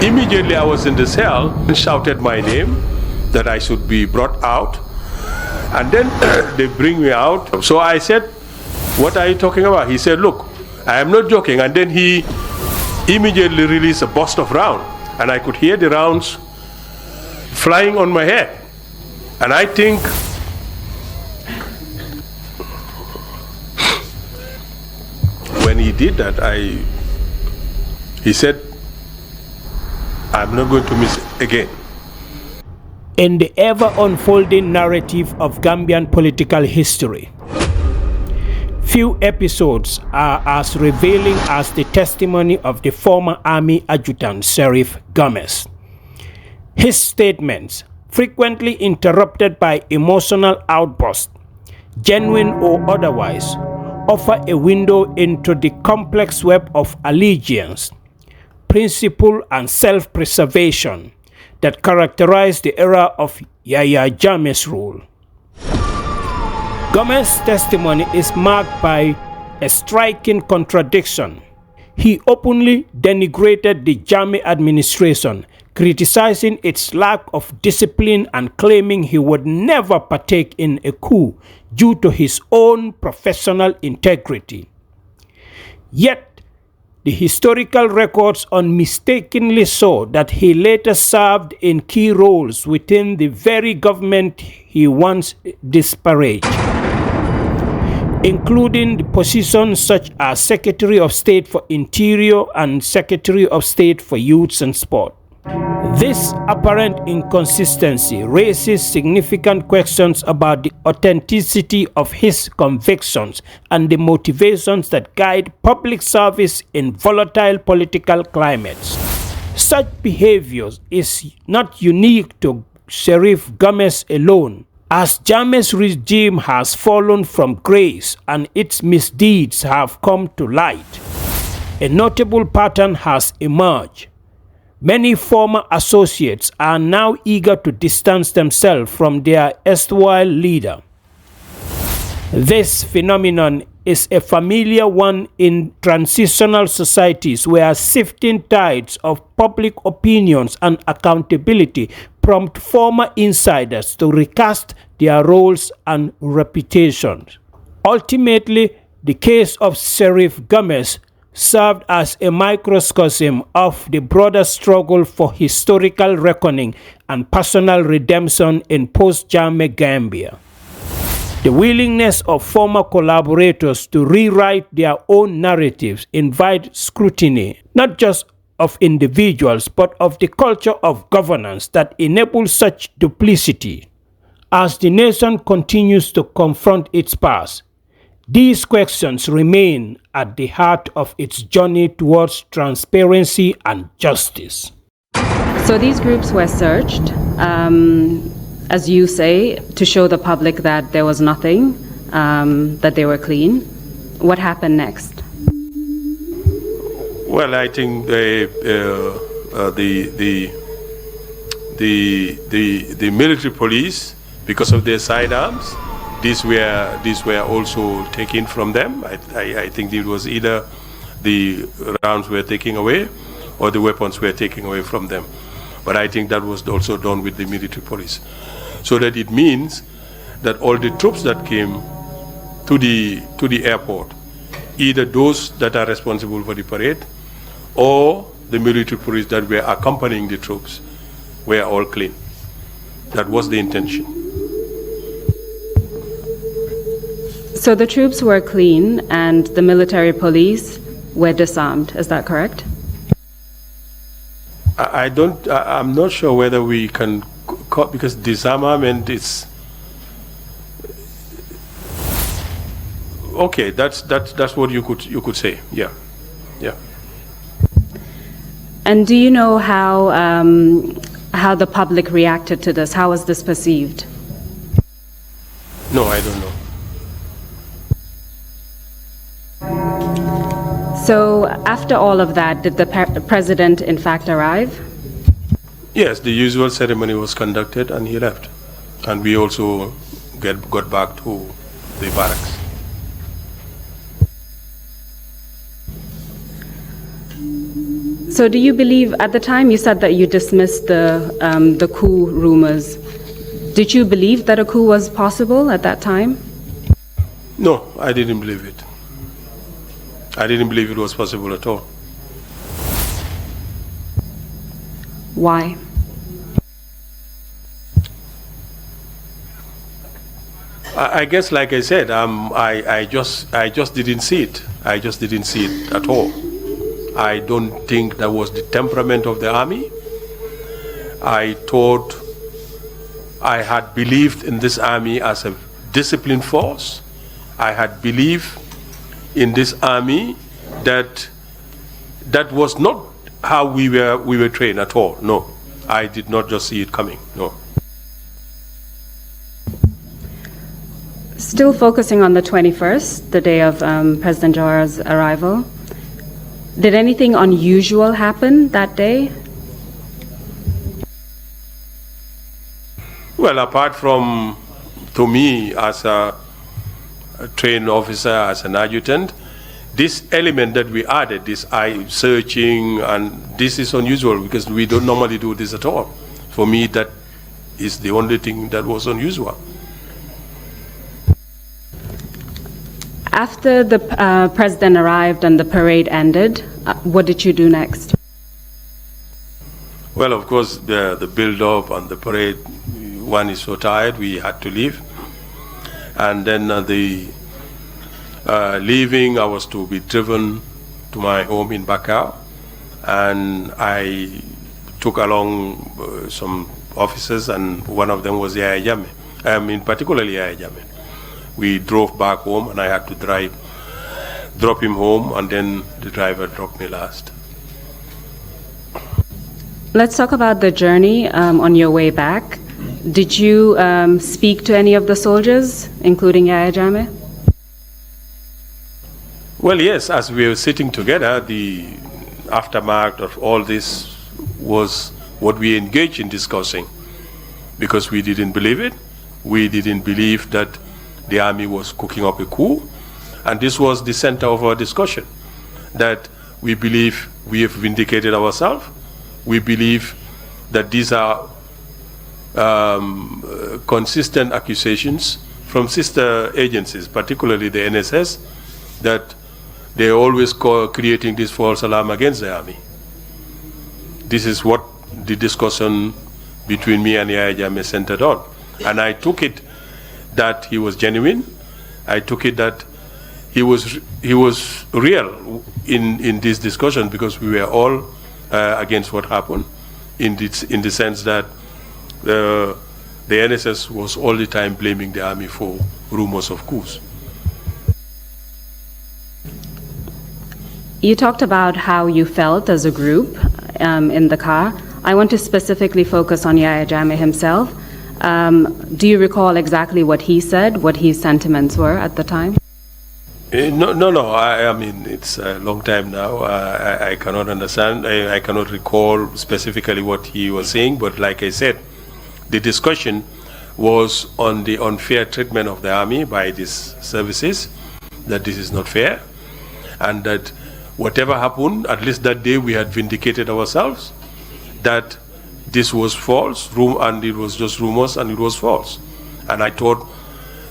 Immediately I was in the cell and shouted my name that I should be brought out. And then they bring me out. So I said, what are you talking about? He said, look, I am not joking. And then he immediately released a burst of round. And I could hear the rounds flying on my head. And I think when he did that, he said, I'm not going to miss it again. In the ever-unfolding narrative of Gambian political history, few episodes are as revealing as the testimony of the former Army Adjutant, Sadibu Jammeh. His statements, frequently interrupted by emotional outbursts, genuine or otherwise, offer a window into the complex web of allegiance, principle, and self-preservation that characterized the era of Yaya Jammeh's rule. Jammeh's testimony is marked by a striking contradiction. He openly denigrated the Jammeh administration, criticizing its lack of discipline and claiming he would never partake in a coup due to his own professional integrity. Yet, the historical records unmistakably show that he later served in key roles within the very government he once disparaged, including the positions such as Secretary of State for Interior and Secretary of State for Youth and Sport. This apparent inconsistency raises significant questions about the authenticity of his convictions and the motivations that guide public service in volatile political climates. Such behavior is not unique to Sadibu Jammeh alone, as Jammeh's regime has fallen from grace and its misdeeds have come to light. A notable pattern has emerged. Many former associates are now eager to distance themselves from their erstwhile leader. This phenomenon is a familiar one in transitional societies where shifting tides of public opinions and accountability prompt former insiders to recast their roles and reputations. Ultimately, the case of Sadibu Jammeh served as a microcosm of the broader struggle for historical reckoning and personal redemption in post-Jammeh Gambia. The willingness of former collaborators to rewrite their own narratives invite scrutiny, not just of individuals, but of the culture of governance that enables such duplicity. As the nation continues to confront its past, these questions remain at the heart of its journey towards transparency and justice. So these groups were searched, as you say, to show the public that there was nothing, that they were clean. What happened next? Well, I think the military police, because of their sidearms, these were also taken from them. I think it was either the rounds were taken away or the weapons were taken away from them. But I think that was also done with the military police. So that it means that all the troops that came to the airport, either those that are responsible for the parade or the military police that were accompanying the troops, were all clean. That was the intention. So the troops were clean and the military police were disarmed, is that correct? I'm not sure whether we can, because disarmament is, okay, that's what you could say, yeah. And do you know how the public reacted to this? How was this perceived? No, I don't know. So after all of that, did the president in fact arrive? Yes, the usual ceremony was conducted and he left. And we also got back to the barracks. So do you believe, at the time you said that you dismissed the coup rumors, did you believe that a coup was possible at that time? No, I didn't believe it. I didn't believe it was possible at all. Why? I guess, like I said, I just didn't see it. I just didn't see it at all. I don't think that was the temperament of the army. I thought I had believed in this army as a disciplined force. I had believed in this army that was not how we were trained at all. No, I did not just see it coming. No. Still focusing on the 21st, the day of President Jawara's arrival, did anything unusual happen that day? Well, apart from, to me, as a trained officer, as an adjutant, this element that we added, this eye searching, and this is unusual because we don't normally do this at all. For me, that is the only thing that was unusual. After the president arrived and the parade ended, what did you do next? Well, of course, the build-up and the parade, one is so tired, we had to leave. And then leaving, I was to be driven to my home in Bakau. And I took along some officers, and one of them was Yaya Jammeh, particularly Yaya Jammeh. We drove back home, and I had to drop him home, and then the driver dropped me last. Let's talk about the journey on your way back. Did you speak to any of the soldiers, including Yaya Jammeh? Well, yes, as we were sitting together, the aftermath of all this was what we engaged in discussing, because we didn't believe it. We didn't believe that the army was cooking up a coup, and this was the center of our discussion, that we believe we have vindicated ourselves. We believe that these are consistent accusations from sister agencies, particularly the NSS, that they're always creating this false alarm against the army. This is what the discussion between me and Yaya Jammeh centered on. And I took it that he was genuine. I took it that he was real in this discussion, because we were all against what happened, in the sense that the NSS was all the time blaming the army for rumors of coups. You talked about how you felt as a group in the car. I want to specifically focus on Yaya Jammeh himself. Do you recall exactly what he said, what his sentiments were at the time? No. I mean, it's a long time now. I cannot understand. I cannot recall specifically what he was saying. But like I said, the discussion was on the unfair treatment of the army by these services, that this is not fair, and that whatever happened, at least that day we had vindicated ourselves, that this was false, and it was just rumors, and it was false. And I thought,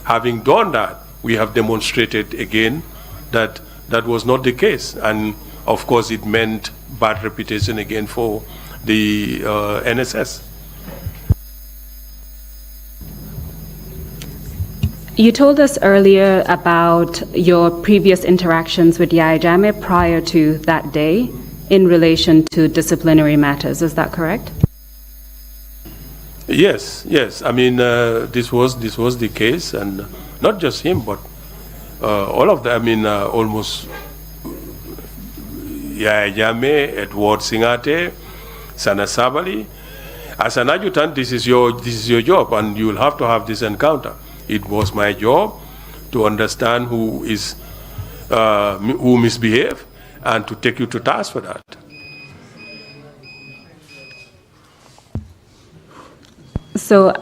having done that, we have demonstrated again that that was not the case. And of course, it meant bad reputation again for the NSS. You told us earlier about your previous interactions with Yaya Jammeh prior to that day in relation to disciplinary matters. Is that correct? Yes. I mean, this was the case, and not just him, but all of them. I mean, almost Yaya Jammeh, Edward Singhaeh, Sana Sabally. As an adjutant, this is your job, and you will have to have this encounter. It was my job to understand who misbehaved, and to take you to task for that. So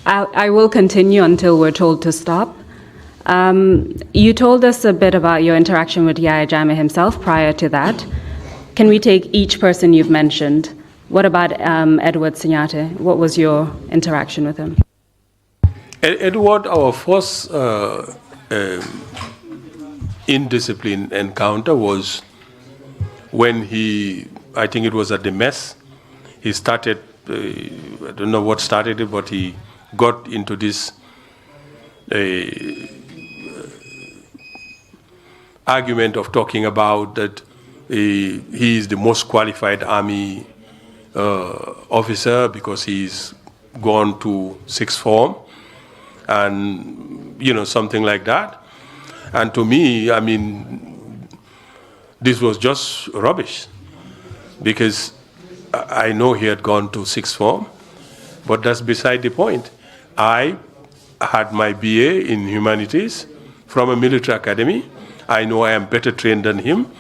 I will continue until we're told to stop. You told us a bit about your interaction with Yaya Jammeh himself prior to that. Can we take each person you've mentioned? What about Edward Singhaeh? What was your interaction with him? Edward, our first indiscipline encounter was when I think it was at the mess. He started, I don't know what started it, but he got into this argument of talking about that he is the most qualified army officer because he's gone to sixth form and, something like that. And to me, I mean, this was just rubbish because I know he had gone to sixth form, but that's beside the point. I had my BA in humanities from a military academy. I know I am better trained than him,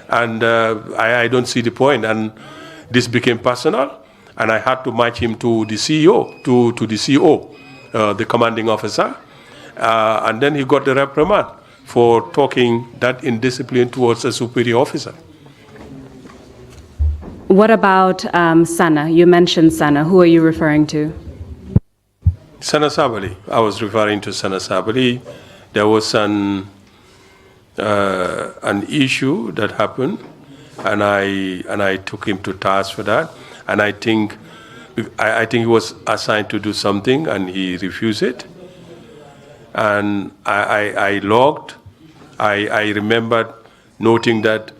and I don't see the point. And this became personal, and I had to match him to the CEO, to the CO, the commanding officer, and then he got the reprimand for talking that indiscipline towards a superior officer. What about Sana? You mentioned Sana. Who are you referring to? Sana Sabally. I was referring to Sana Sabally. There was an issue that happened, and I took him to task for that. And I think he was assigned to do something, and he refused it. And I logged. I remembered noting that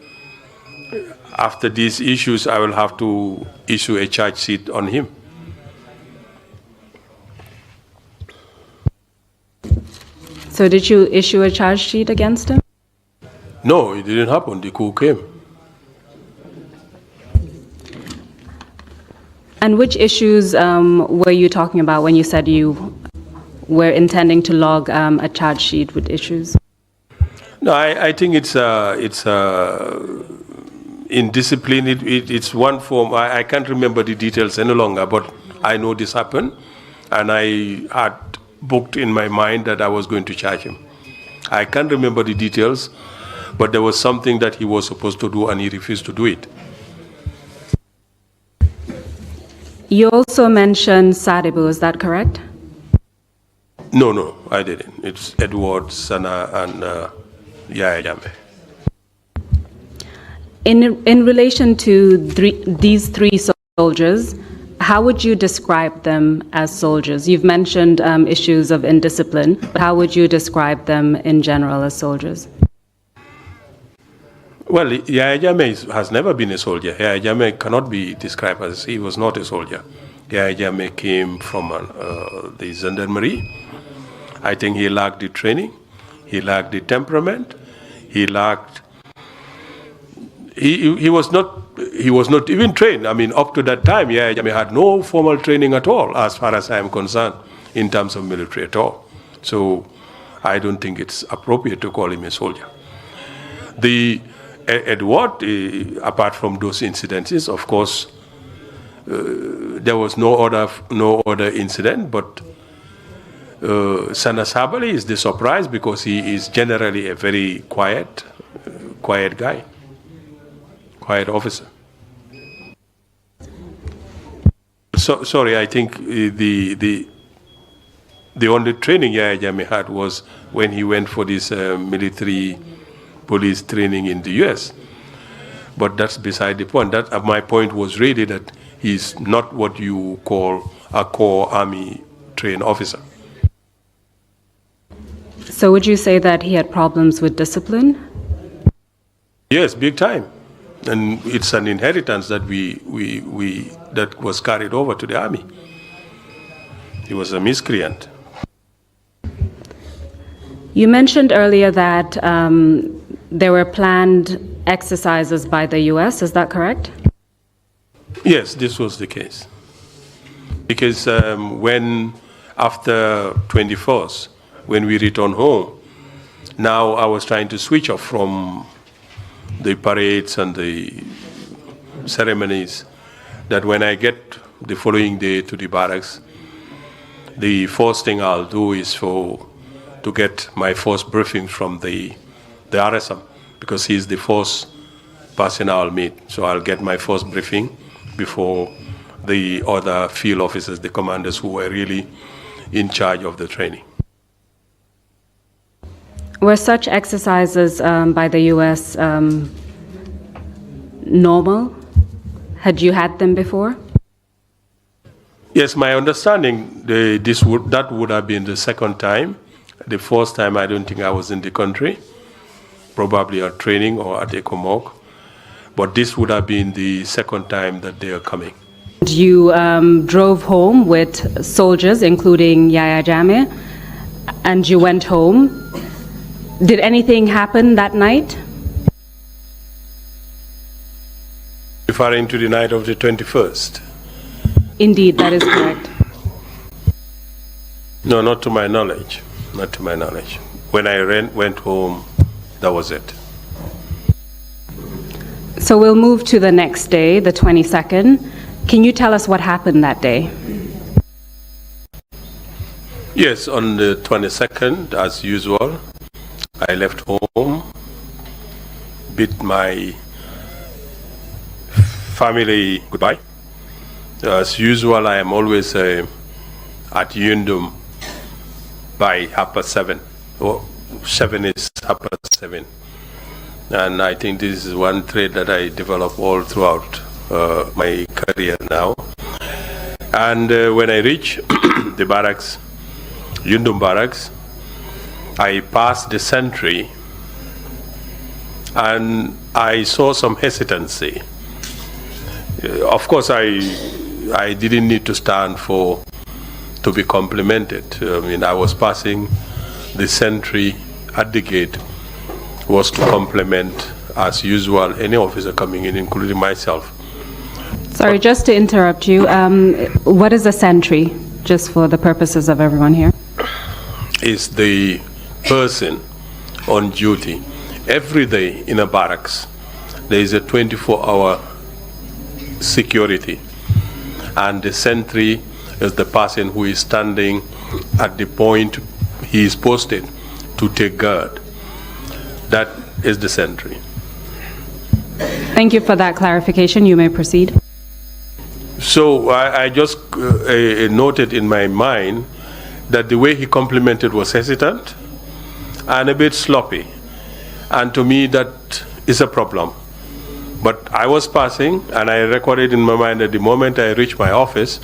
after these issues, I will have to issue a charge sheet on him. So did you issue a charge sheet against him? No, it didn't happen. The coup came. And which issues were you talking about when you said you were intending to log a charge sheet with issues? No, I think it's in discipline. It's one form. I can't remember the details any longer, but I know this happened, and I had booked in my mind that I was going to charge him. I can't remember the details, but there was something that he was supposed to do, and he refused to do it. You also mentioned Sadibu, is that correct? No, I didn't. It's Edward, Sana, and Yaya Jammeh. In relation to these three soldiers, how would you describe them as soldiers? You've mentioned issues of indiscipline, but how would you describe them in general as soldiers? Well, Yaya Jammeh has never been a soldier. Yaya Jammeh cannot be described as he was not a soldier. Yaya Jammeh came from the Gendarmerie. I think he lacked the training, he lacked the temperament, he lacked. He was not even trained. I mean, up to that time, Yaya Jammeh had no formal training at all, as far as I am concerned, in terms of military at all. So I don't think it's appropriate to call him a soldier. Edward, apart from those incidences, of course, there was no other incident, but Sana Sabally is the surprise because he is generally a very quiet guy, quiet officer. So, sorry, I think the only training Yaya Jammeh had was when he went for this military police training in the US. But that's beside the point. My point was really that he's not what you call a core army trained officer. So would you say that he had problems with discipline? Yes, big time. And it's an inheritance that that was carried over to the army. He was a miscreant. You mentioned earlier that there were planned exercises by the US, is that correct? Yes, this was the case. Because when, after 21st, when we returned home, now I was trying to switch off from the parades and the ceremonies, that when I get the following day to the barracks, the first thing I'll do is to get my first briefing from the RSM, because he's the first person I'll meet. So I'll get my first briefing before the other field officers, the commanders who were really in charge of the training. Were such exercises by the U.S. Normal? Had you had them before? Yes, my understanding, that would have been the second time. The first time, I don't think I was in the country, probably at training or at ECOWAS. But this would have been the second time that they are coming. You drove home with soldiers, including Yaya Jammeh, and you went home. Did anything happen that night? Referring to the night of the 21st? Indeed, that is correct. No, not to my knowledge. Not to my knowledge. When I went home, that was it. So we'll move to the next day, the 22nd. Can you tell us what happened that day? Yes, on the 22nd, as usual, I left home, bid my family goodbye. As usual, I am always at Yundum by 7:30. Or 7 is 7:30. And I think this is one trait that I developed all throughout my career now. And when I reach the barracks, Yundum barracks, I passed the sentry and I saw some hesitancy. Of course, I didn't need to stand to be complimented. I mean, I was passing the sentry at the gate was to compliment, as usual, any officer coming in, including myself. Sorry, just to interrupt you, what is a sentry, just for the purposes of everyone here? Is the person on duty. Every day in a barracks, there is a 24-hour security, and the sentry is the person who is standing at the point he is posted to take guard. That is the sentry. Thank you for that clarification. You may proceed. So I just noted in my mind that the way he complimented was hesitant and a bit sloppy. And to me, that is a problem. But I was passing, and I recorded in my mind that the moment I reach my office,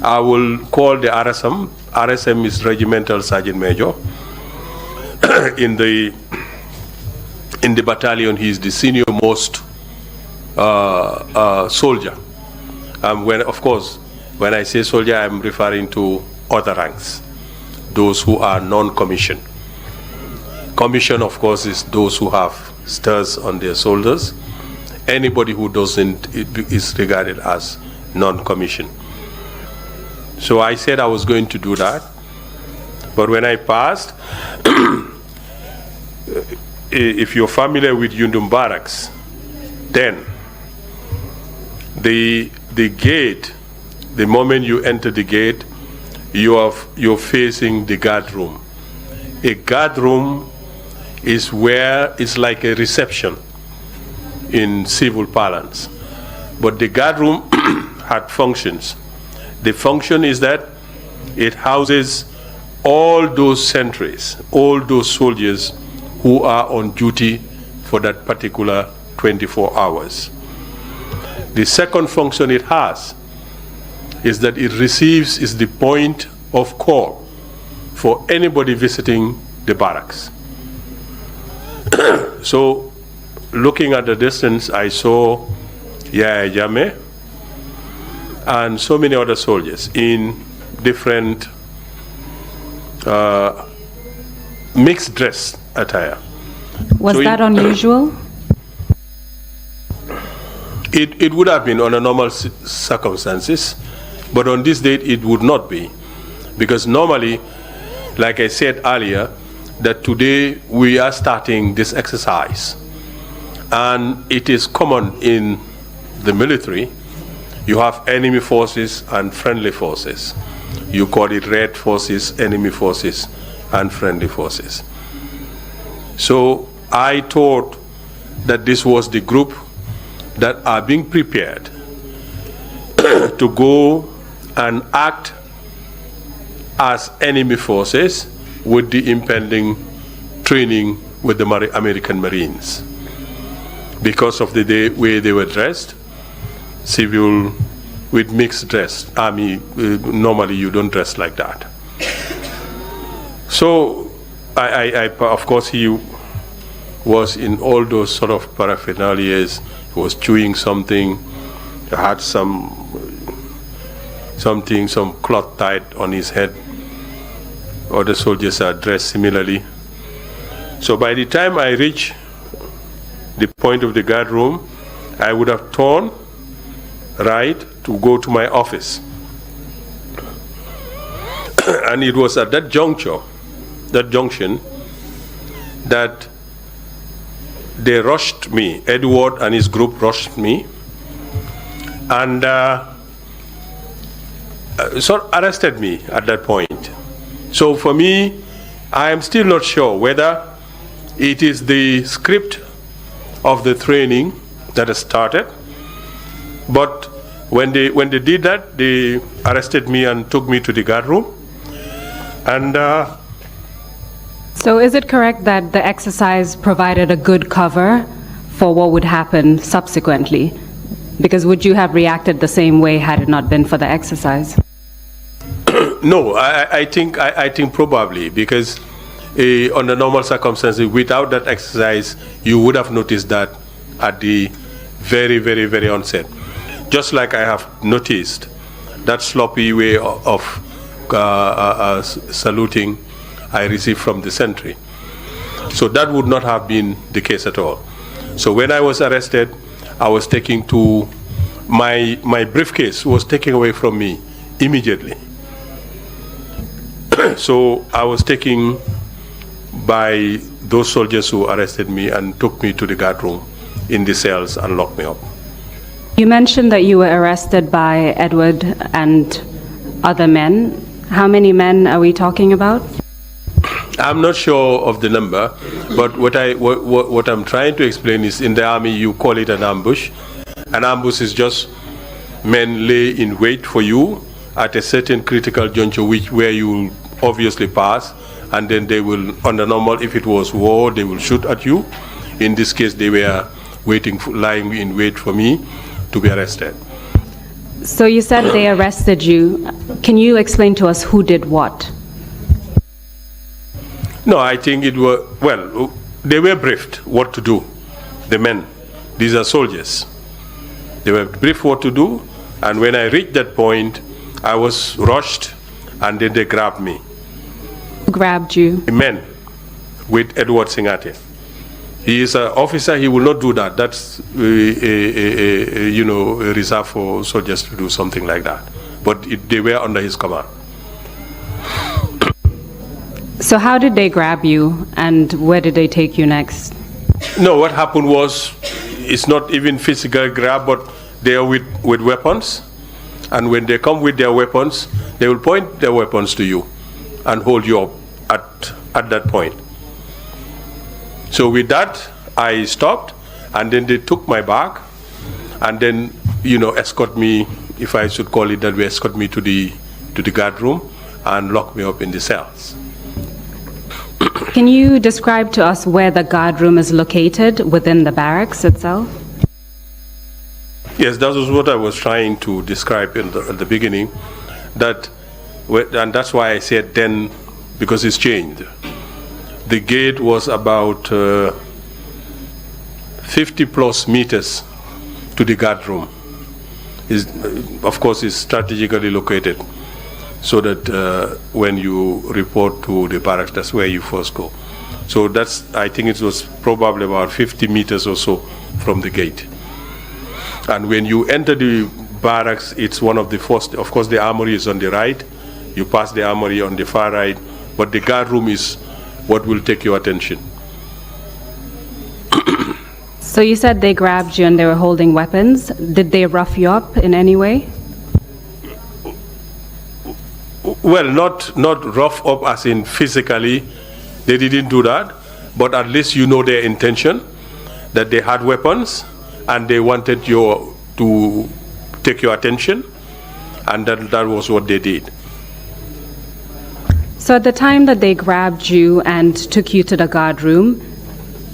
I will call the RSM. RSM is Regimental Sergeant Major. In the battalion, he is the senior most soldier. Of course, when I say soldier, I'm referring to other ranks, those who are non-commissioned. Commission, of course, is those who have stars on their shoulders. Anybody who doesn't is regarded as non-commissioned. So I said I was going to do that, but when I passed, if you're familiar with Yundum barracks, then the gate, the moment you enter the gate, you're facing the guard room. A guard room is where it's like a reception in civil parlance. But the guard room had functions. The function is that it houses all those sentries, all those soldiers who are on duty for that particular 24 hours. The second function it has is that it is the point of call for anybody visiting the barracks. So, looking at the distance, I saw Yaya Jammeh and so many other soldiers in different mixed dress attire. Was that unusual? It would have been under normal circumstances, but on this date it would not be. Because normally, like I said earlier, that today we are starting this exercise. And it is common in the military. You have enemy forces and friendly forces. You call it red forces, enemy forces, and friendly forces. So I thought that this was the group that are being prepared to go and act as enemy forces with the impending training with the American Marines. Because of the way they were dressed, civil with mixed dress. Army, normally you don't dress like that. So, of course, he was in all those sort of paraphernalias. He was chewing something, he had some cloth tied on his head. Other soldiers are dressed similarly. So by the time I reached the point of the guard room, I would have turned right to go to my office. And it was at that junction, that they rushed me. Edward and his group rushed me and arrested me at that point. So for me, I am still not sure whether it is the script of the training that has started, but when they did that, they arrested me and took me to the guard room. And so is it correct that the exercise provided a good cover for what would happen subsequently? Because would you have reacted the same way had it not been for the exercise? No, I think probably, because under normal circumstances, without that exercise, you would have noticed that at the very, very, very onset. Just like I have noticed that sloppy way of saluting I received from the sentry. So that would not have been the case at all. So when I was arrested, I was taken to, my briefcase was taken away from me immediately. So I was taken by those soldiers who arrested me and took me to the guard room in the cells and locked me up. You mentioned that you were arrested by Edward and other men. How many men are we talking about? I'm not sure of the number, but what I'm trying to explain is, in the army you call it an ambush. An ambush is just men lay in wait for you at a certain critical juncture where you will obviously pass, and then they will, under normal, if it was war, they will shoot at you. In this case, they were lying in wait for me to be arrested. So you said they arrested you. Can you explain to us who did what? No, I think it was, well, they were briefed what to do, the men. These are soldiers. They were briefed what to do, and when I reached that point, I was rushed, and then they grabbed me. Who grabbed you? The men with Edward Singhaeh. He is an officer, he will not do that. That's reserved for soldiers to do something like that. But they were under his command. So how did they grab you, and where did they take you next? No, what happened was, it's not even physical grab, but they are with weapons. And when they come with their weapons, they will point their weapons to you and hold you up at that point. So with that, I stopped, and then they took my bag, and then, escort me, if I should call it that way, escort me to the guard room and lock me up in the cells. Can you describe to us where the guard room is located within the barracks itself? Yes, that was what I was trying to describe at the beginning, and that's why I said then, because it's changed. The gate was about 50 plus meters to the guard room. Of course, it's strategically located, so that when you report to the barracks, that's where you first go. So I think it was probably about 50 meters or so from the gate. And when you enter the barracks, it's one of the first, of course the armory is on the right, you pass the armory on the far right, but the guard room is what will take your attention. So you said they grabbed you and they were holding weapons. Did they rough you up in any way? Well, not rough up as in physically, they didn't do that, but at least you know their intention. that they had weapons and they wanted you to take your attention, and that was what they did. So at the time that they grabbed you and took you to the guard room,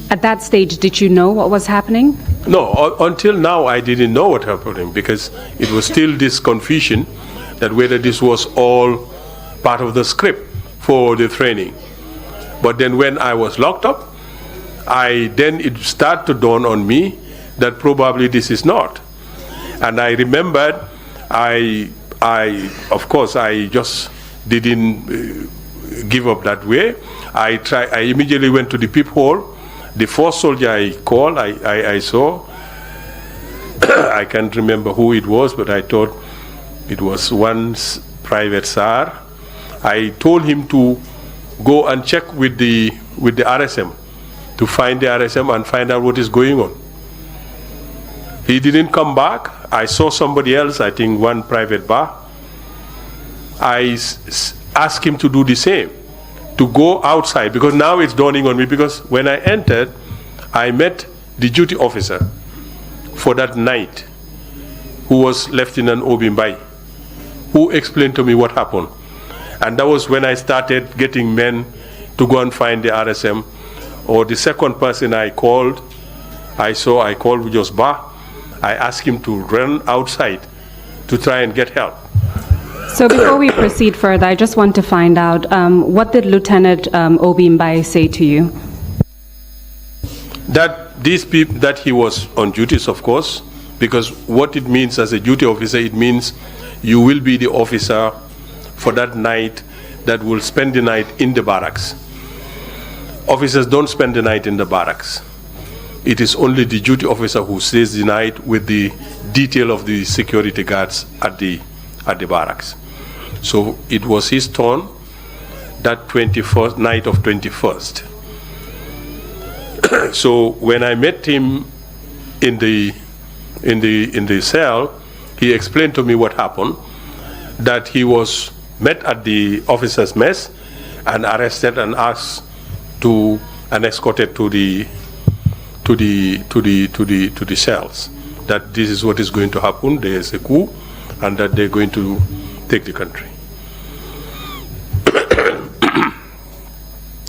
at that stage, did you know what was happening? No, until now I didn't know what was happening, because it was still this confusion that whether this was all part of the script for the training. But then when I was locked up, it started to dawn on me that probably this is not. And I remembered, of course, I just didn't give up that way. I immediately went to the peephole. The first soldier I called, I saw, I can't remember who it was, but I thought it was one Private Sarr. I told him to go and check with the RSM, to find the RSM and find out what is going on. He didn't come back. I saw somebody else, I think one Private Bar. I asked him to do the same, to go outside, because now it's dawning on me, because when I entered, I met the duty officer for that night, who was Lieutenant Obimbai, who explained to me what happened. And that was when I started getting men to go and find the RSM. Or the second person I called, I called just Ba. I asked him to run outside to try and get help. So before we proceed further, I just want to find out, what did Lieutenant Obimbai say to you? That he was on duties, of course, because what it means as a duty officer, it means you will be the officer for that night that will spend the night in the barracks. Officers don't spend the night in the barracks. It is only the duty officer who stays the night with the detail of the security guards at the barracks. So it was his turn that night of 21st. So when I met him in the cell, he explained to me what happened, that he was met at the officers' mess and arrested and asked and escorted to the cells. That this is what is going to happen. There is a coup, and that they're going to take the country.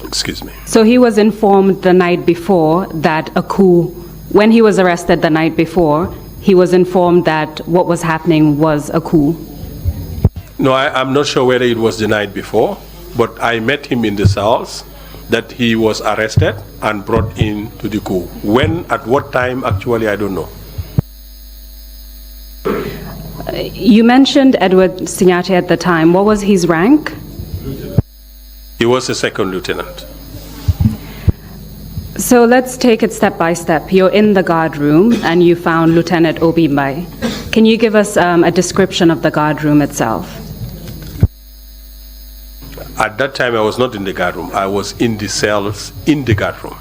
Excuse me. So he was informed the night before that a coup, when he was arrested the night before, he was informed that what was happening was a coup. No, I'm not sure whether it was the night before, but I met him in the cells, that he was arrested and brought in to the coup. When, at what time, actually, I don't know. You mentioned Edward Singhaeh at the time. What was his rank? He was a second lieutenant. So let's take it step by step. You're in the guard room and you found Lieutenant Obimbai. Can you give us a description of the guard room itself? At that time, I was not in the guard room. I was in the cells in the guard room.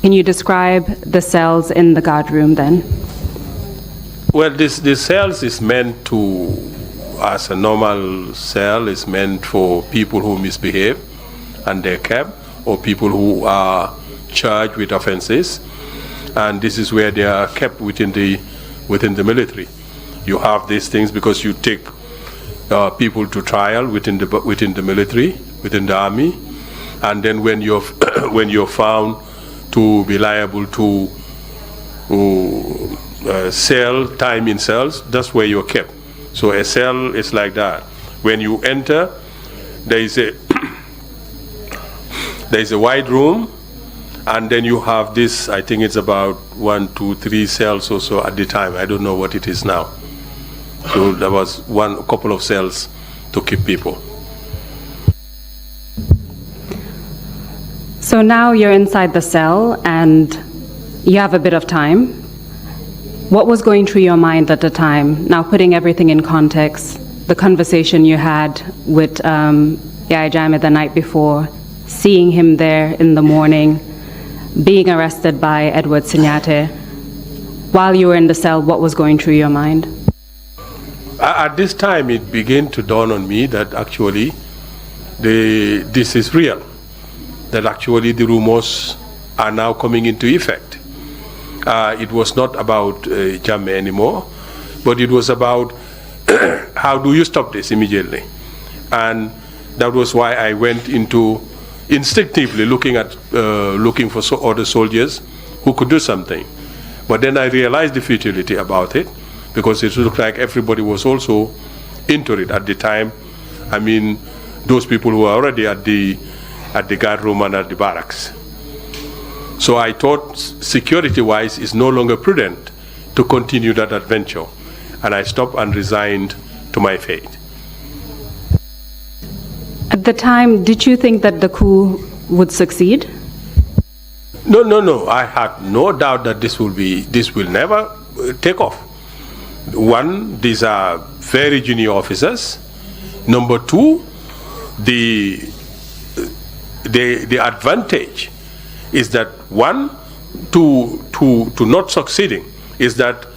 Can you describe the cells in the guard room then? Well, the cells is meant to, as a normal cell, is meant for people who misbehave and they're kept, or people who are charged with offenses, and this is where they are kept within the military. You have these things because you take people to trial within the military, within the army, and then when you're found to be liable to cell time in cells, that's where you're kept. So a cell is like that. When you enter, there is a wide room, and then you have this, I think it's about 1, 2, 3 cells or so at the time. I don't know what it is now. So there was a couple of cells to keep people. So now you're inside the cell and you have a bit of time. What was going through your mind at the time? Now putting everything in context, the conversation you had with Yaya Jammeh the night before, seeing him there in the morning, being arrested by Edward Singhaeh. While you were in the cell, what was going through your mind? At this time, it began to dawn on me that actually this is real. That actually the rumors are now coming into effect. It was not about Jammeh anymore, but it was about how do you stop this immediately? And that was why I went into instinctively looking for other soldiers who could do something. But then I realized the futility about it, because it looked like everybody was also into it at the time. I mean, those people who were already at the guard room and at the barracks. So I thought security-wise it's no longer prudent to continue that adventure. And I stopped and resigned to my fate. At the time, did you think that the coup would succeed? No. I had no doubt that this will never take off. One, these are very junior officers. Number two, the advantage is that one, to not succeeding is that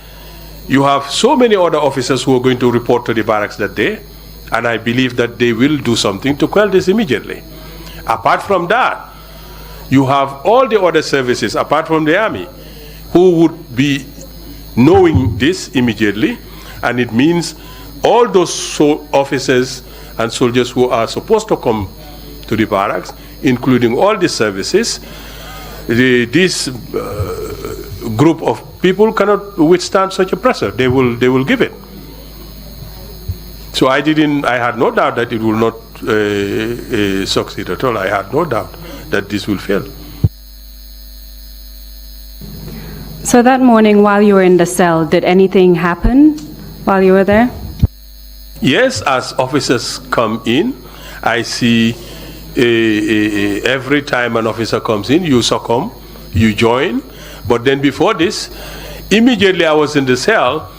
you have so many other officers who are going to report to the barracks that day, and I believe that they will do something to quell this immediately. Apart from that, you have all the other services, apart from the army, who would be knowing this immediately, and it means all those officers and soldiers who are supposed to come to the barracks, including all the services, this group of people cannot withstand such a pressure. They will give it. So I had no doubt that it will not succeed at all. I had no doubt that this will fail. So that morning while you were in the cell, did anything happen while you were there? Yes, as officers come in, I see every time an officer comes in, you succumb, you join. But then before this, immediately I was in the cell,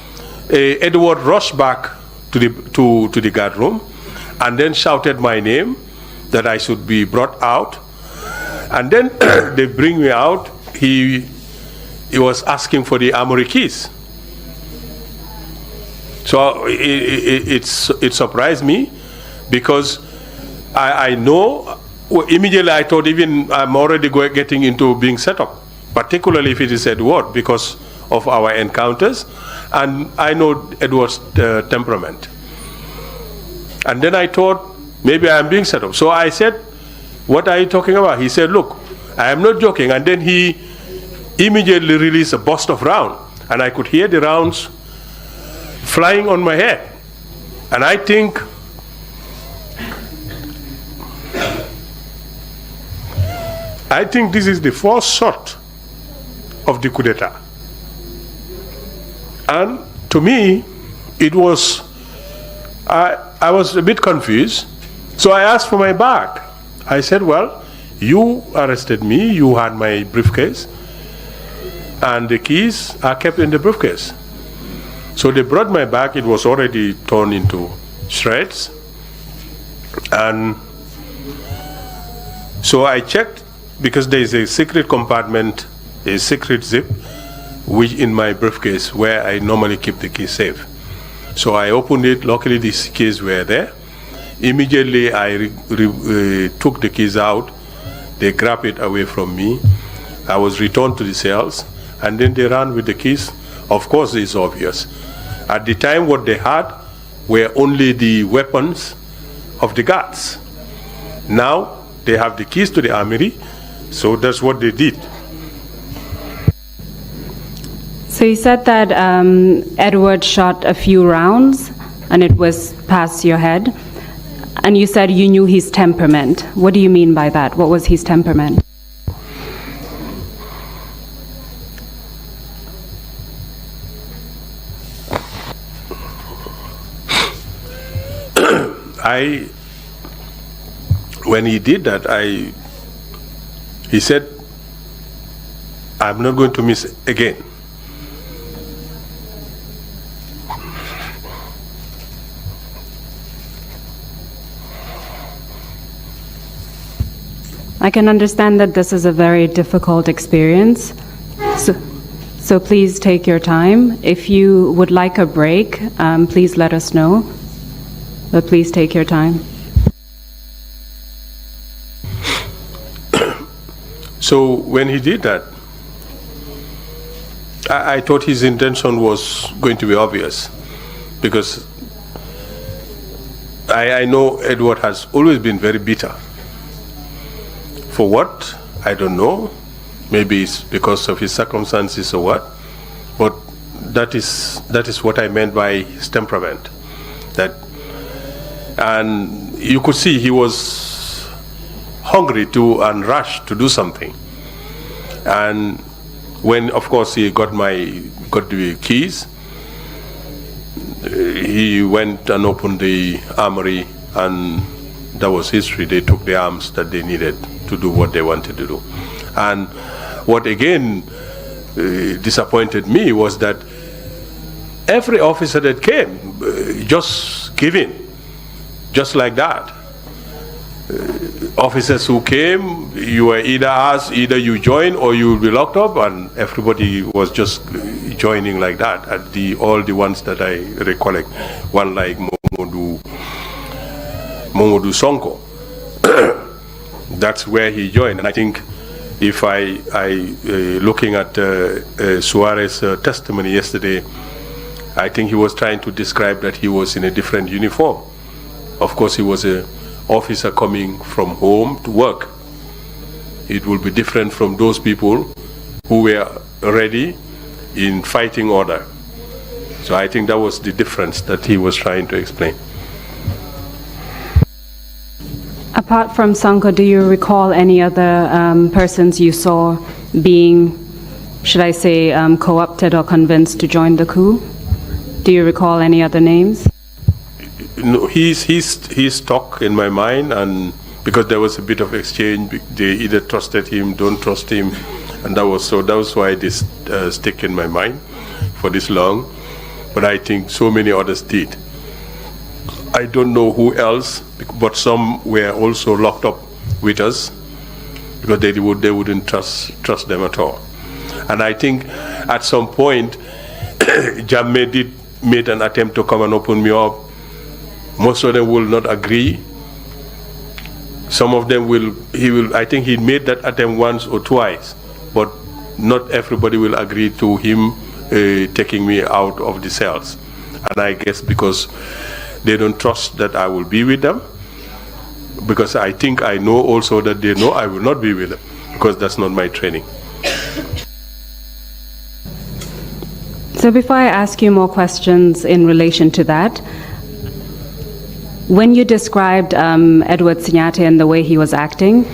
Edward rushed back to the guard room and then shouted my name that I should be brought out. And then they bring me out. He was asking for the armory keys. So it surprised me, because I know, immediately I thought even I'm already getting into being set up, particularly if it is Edward, because of our encounters, and I know Edward's temperament. And then I thought maybe I am being set up. So I said, what are you talking about? He said, look, I am not joking. And then he immediately released a burst of round, and I could hear the rounds flying on my head. And I think this is the first shot of the coup d'etat. And to me, it was, I was a bit confused. So I asked for my bag. I said, well, you arrested me, you had my briefcase, and the keys are kept in the briefcase. So they brought my bag. It was already torn into shreds. And so I checked, because there is a secret compartment, a secret zip, which in my briefcase where I normally keep the keys safe. So I opened it. Luckily, these keys were there. Immediately, I took the keys out. They grabbed it away from me. I was returned to the cells, and then they ran with the keys. Of course, it's obvious. At the time, what they had were only the weapons of the guards. Now, they have the keys to the armory, so that's what they did. So you said that Edward shot a few rounds, and it was past your head. And you said you knew his temperament. What do you mean by that? What was his temperament? When he did that, he said, I'm not going to miss again. I can understand that this is a very difficult experience. So please take your time. If you would like a break, please let us know. But please take your So when he did that, I thought his intention was going to be obvious, because I know Edward has always been very bitter. For what? I don't know. Maybe it's because of his circumstances or what. But that is what I meant by his temperament. And you could see he was hungry and rushed to do something. And when, of course, he got the keys, he went and opened the armory, and that was history. They took the arms that they needed to do what they wanted to do. And what again disappointed me was that every officer that came just gave in, just like that. Officers who came, you were either asked, either you join or you will be locked up, and everybody was just joining like that. All the ones that I recollect, one like Momodu Sonko, that's where he joined. And I think if looking at Suarez's testimony yesterday, I think he was trying to describe that he was in a different uniform. Of course, he was an officer coming from home to work. It will be different from those people who were ready in fighting order. So I think that was the difference that he was trying to explain. Apart from Sanko, do you recall any other persons you saw being, should I say, co-opted or convinced to join the coup? Do you recall any other names? No, he's stuck in my mind, and because there was a bit of exchange, they either trusted him, don't trust him, and that was why this stick in my mind for this long. But I think so many others did. I don't know who else, but some were also locked up with us because they wouldn't trust them at all. And I think at some point, Jammeh made an attempt to come and open me up. Most of them will not agree. Some of them I think he made that attempt once or twice, but not everybody will agree to him taking me out of the cells. And I guess because they don't trust that I will be with them, because I think I know also that they know I will not be with them, because that's not my training. So before I ask you more questions in relation to that, when you described Edward Singhaeh and the way he was acting,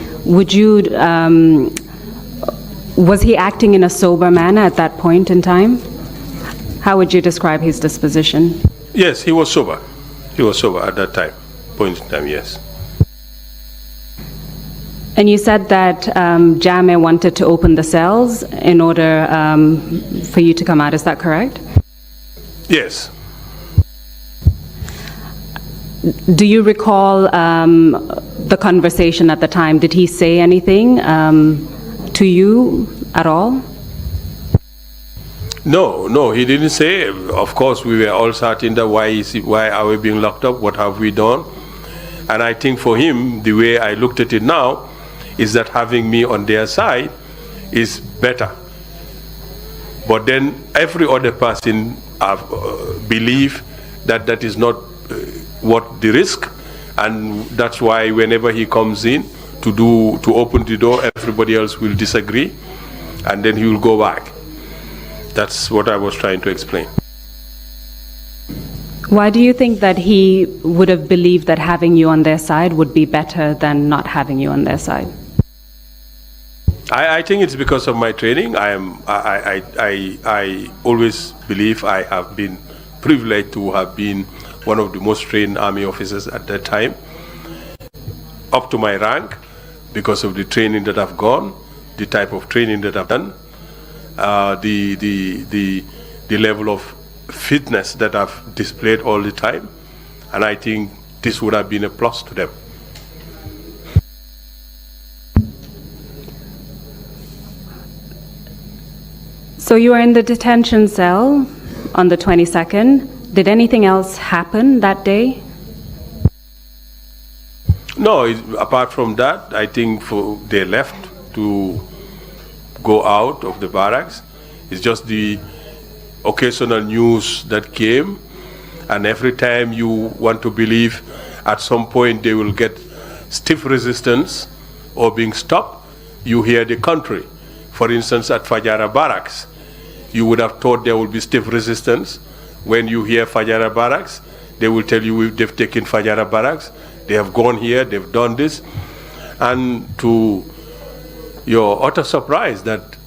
was he acting in a sober manner at that point in time? How would you describe his disposition? Yes, he was sober. He was sober at that point in time, yes. And you said that Jammeh wanted to open the cells in order for you to come out, is that correct? Yes. Do you recall the conversation at the time? Did he say anything to you at all? No, he didn't say. Of course, we were all certain that why are we being locked up? What have we done? And I think for him, the way I looked at it now, is that having me on their side is better. But then every other person believe that that is not what the risk, and that's why whenever he comes in to open the door, everybody else will disagree, and then he will go back. That's what I was trying to explain. Why do you think that he would have believed that having you on their side would be better than not having you on their side? I think it's because of my training. I always believe I have been privileged to have been one of the most trained army officers at that time, up to my rank, because of the training that I've gone, the type of training that I've done, the level of fitness that I've displayed all the time, and I think this would have been a plus to them. So you were in the detention cell on the 22nd. Did anything else happen that day? No, apart from that, I think they left to go out of the barracks. It's just the occasional news that came, and every time you want to believe at some point they will get stiff resistance or being stopped, you hear the country. For instance, at Fajara Barracks, you would have thought there would be stiff resistance. When you hear Fajara Barracks, they will tell you they've taken Fajara Barracks, they have gone here, they've done this. And to your utter surprise that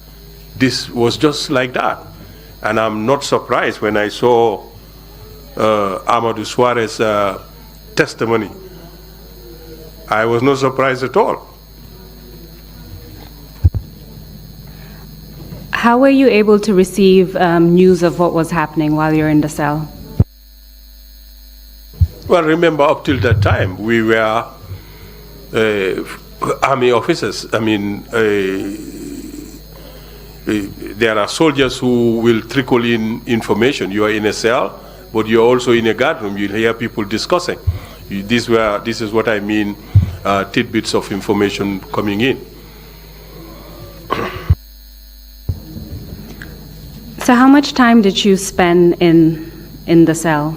this was just like that. And I'm not surprised when I saw Amadou Suarez's testimony. I was not surprised at all. How were you able to receive news of what was happening while you're in the cell? Well, remember, up till that time, we were army officers. I mean, there are soldiers who will trickle in information. You are in a cell, but you're also in a guard room. You'll hear people discussing. This is what I mean, tidbits of information coming in. So how much time did you spend in the cell?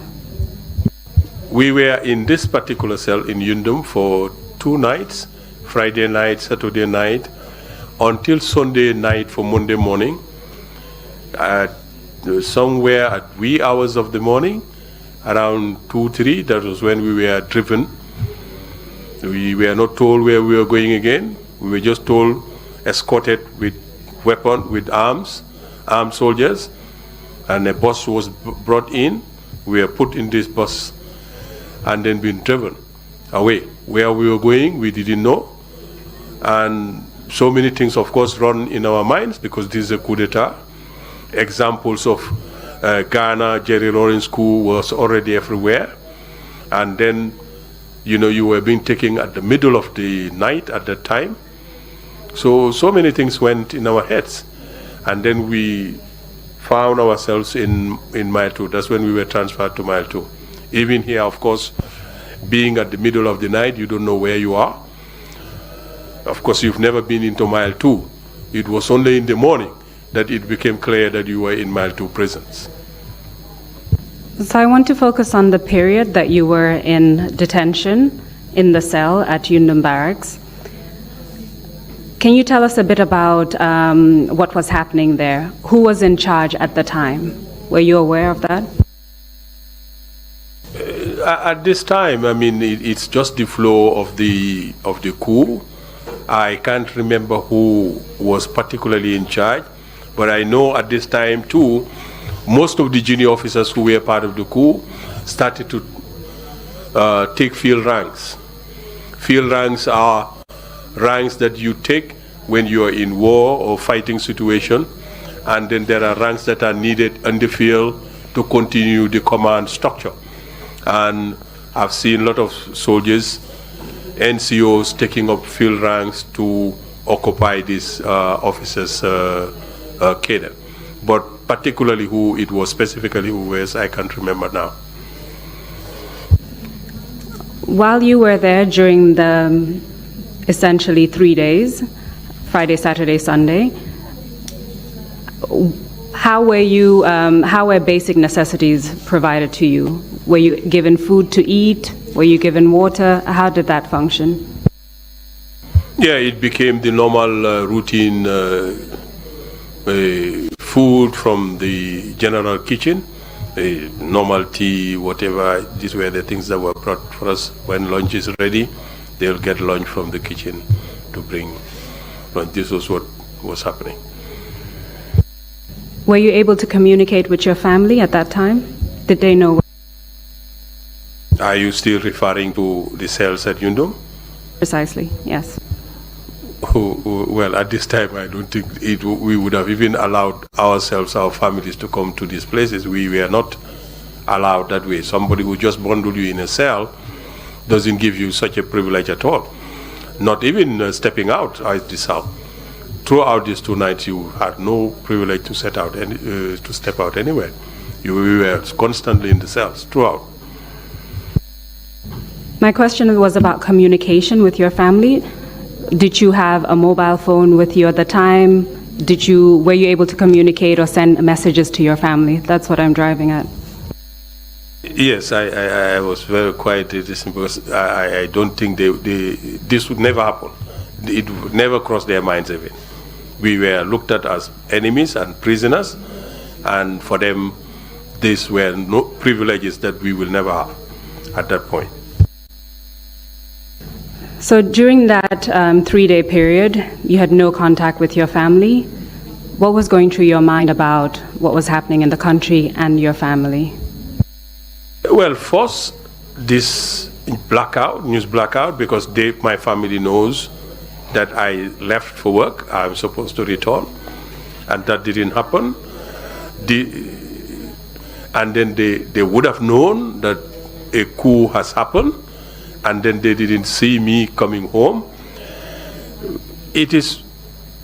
We were in this particular cell in Yundum for 2 nights, Friday night, Saturday night, until Sunday night for Monday morning. Somewhere at wee hours of the morning, around 2, 3, that was when we were driven. We were not told where we were going again. We were just told, escorted with armed soldiers, and a bus was brought in. We were put in this bus and then been driven away. Where we were going, we didn't know. And so many things, of course, run in our minds because this is a coup d'etat. Examples of Ghana, Jerry Lawrence coup was already everywhere. And then, you were being taken at the middle of the night at that time. So many things went in our heads. And then we found ourselves in Mile 2. That's when we were transferred to Mile 2. Even here, of course, being at the middle of the night, you don't know where you are. Of course, you've never been into Mile 2. It was only in the morning that it became clear that you were in Mile 2 prisons. So I want to focus on the period that you were in detention in the cell at Yundum Barracks. Can you tell us a bit about what was happening there? Who was in charge at the time? Were you aware of that? At this time, I mean, it's just the flow of the coup. I can't remember who was particularly in charge, but I know at this time too, most of the junior officers who were part of the coup started to take field ranks. Field ranks are ranks that you take when you are in war or fighting situation, and then there are ranks that are needed in the field to continue the command structure. And I've seen a lot of soldiers, NCOs taking up field ranks to occupy this officers' cadre. But particularly who it was, specifically who was, I can't remember now. While you were there during the essentially 3 days, Friday, Saturday, Sunday, how were basic necessities provided to you? Were you given food to eat? Were you given water? How did that function? Yeah, it became the normal routine food from the general kitchen, normal tea, whatever. These were the things that were brought for us. When lunch is ready, they'll get lunch from the kitchen to bring lunch. This was what was happening. Were you able to communicate with your family at that time? Did they know? Are you still referring to the cells at Yundum? Precisely, yes. Well, at this time, I don't think we would have even allowed ourselves, our families, to come to these places. We were not allowed that way. Somebody who just bundled you in a cell doesn't give you such a privilege at all. Not even stepping out of the cell. Throughout these 2 nights, you had no privilege to step out anywhere. We were constantly in the cells throughout. My question was about communication with your family. Did you have a mobile phone with you at the time? were you able to communicate or send messages to your family? That's what I'm driving at. Yes, I was very quiet because I don't think this would never happen. It would never cross their minds even. We were looked at as enemies and prisoners, and for them, these were no privileges that we will never have at that point. So during that 3-day period, you had no contact with your family. What was going through your mind about what was happening in the country and your family? Well, first, this news blackout, because my family knows that I left for work. I'm supposed to return, and that didn't happen. And then they would have known that a coup has happened, and then they didn't see me coming home.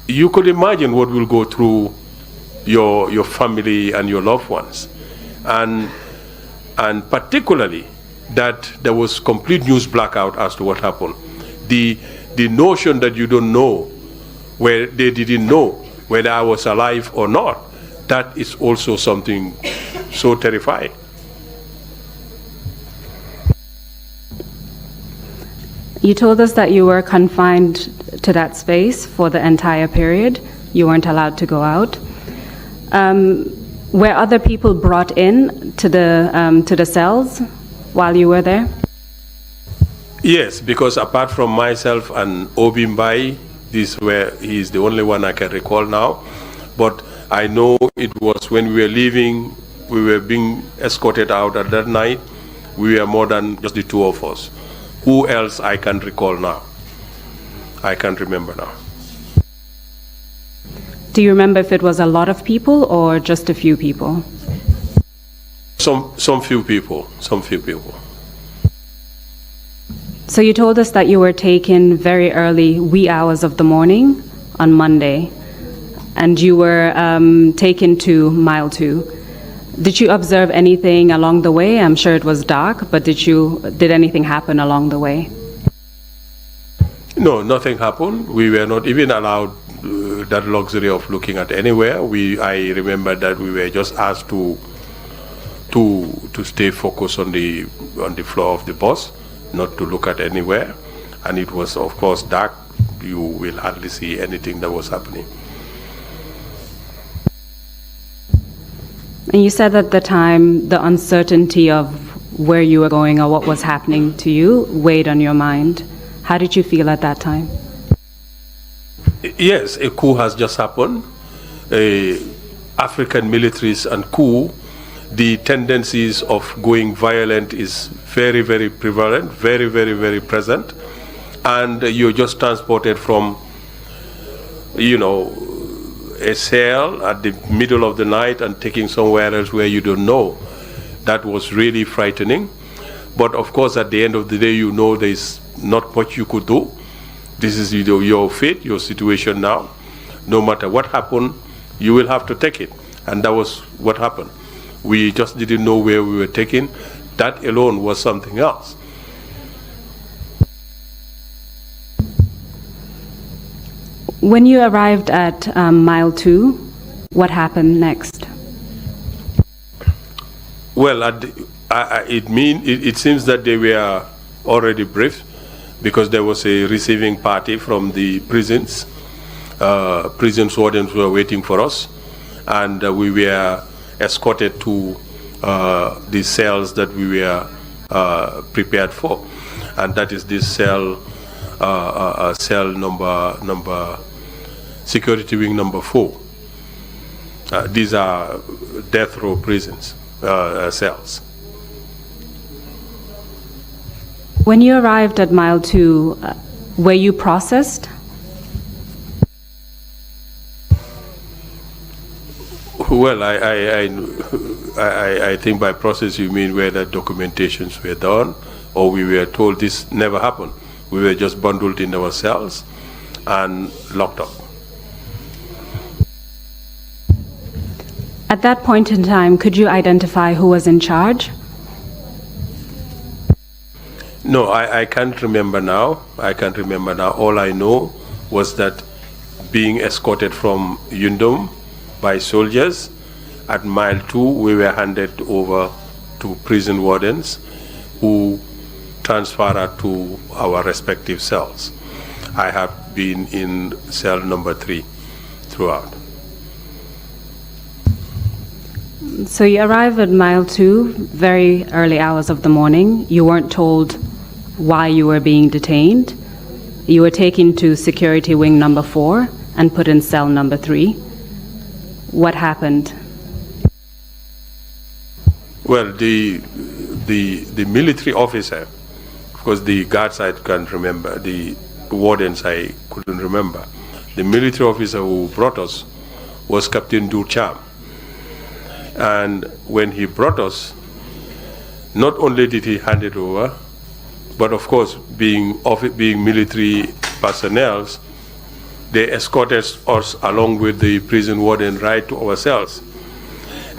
You could imagine what will go through your family and your loved ones. And particularly that there was complete news blackout as to what happened. The notion that you don't know, where they didn't know whether I was alive or not, that is also something so terrifying. You told us that you were confined to that space for the entire period. You weren't allowed to go out. Were other people brought in to the cells while you were there? Yes, because apart from myself and Obimbai, he is the only one I can recall now. But I know it was when we were leaving, we were being escorted out at that night. We were more than just the two of us. Who else I can't recall now? I can't remember now. Do you remember if it was a lot of people or just a few people? Some few people. So you told us that you were taken very early, wee hours of the morning on Monday, and you were taken to Mile 2. Did you observe anything along the way? I'm sure it was dark, but did anything happen along the way? No, nothing happened. We were not even allowed that luxury of looking at anywhere. I remember that we were just asked to stay focused on the floor of the bus, not to look at anywhere. And it was, of course, dark. You will hardly see anything that was happening. And you said at the time the uncertainty of where you were going or what was happening to you weighed on your mind. How did you feel at that time? Yes, a coup has just happened. African militaries and coup, the tendencies of going violent is very, very prevalent, very, very, very present. And you're just transported from, a cell at the middle of the night and taking somewhere else where you don't know. That was really frightening. But of course, at the end of the day, there's not much you could do. This is your fate, your situation now. No matter what happened, you will have to take it. And that was what happened. We just didn't know where we were taken. That alone was something else. When you arrived at Mile 2, what happened next? Well, it seems that they were already briefed, because there was a receiving party from the prisons. Prison wardens were waiting for us, and we were escorted to the cells that we were prepared for, and that is this cell number security wing number 4. These are death row prisons cells. When you arrived at Mile 2, were you processed? Well, I think by process you mean whether documentations were done or we were told this never happened. We were just bundled in our cells and locked up. At that point in time, could you identify who was in charge? No, I can't remember now. All I know was that being escorted from Yundum by soldiers. At mile 2, we were handed over to prison wardens who transferred us to our respective cells. I have been in cell number 3 throughout. So you arrive at mile 2, very early hours of the morning. You weren't told why you were being detained. You were taken to security wing number 4 and put in cell number 3. What happened? Well, the military officer, because the guards I can't remember, the wardens I couldn't remember. The military officer who brought us was Captain Ndure Cham. And when he brought us, not only did he hand it over, but of course, being military personnel, they escorted us along with the prison warden right to our cells.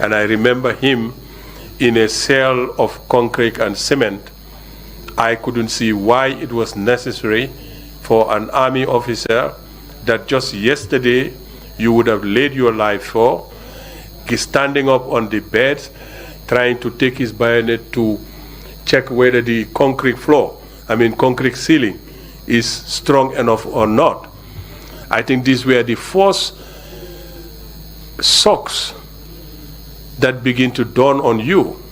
And I remember him in a cell of concrete and cement. I couldn't see why it was necessary for an army officer that just yesterday you would have laid your life for, standing up on the bed, trying to take his bayonet to check whether the concrete ceiling is strong enough or not. I think these were the first shocks that begin to dawn on you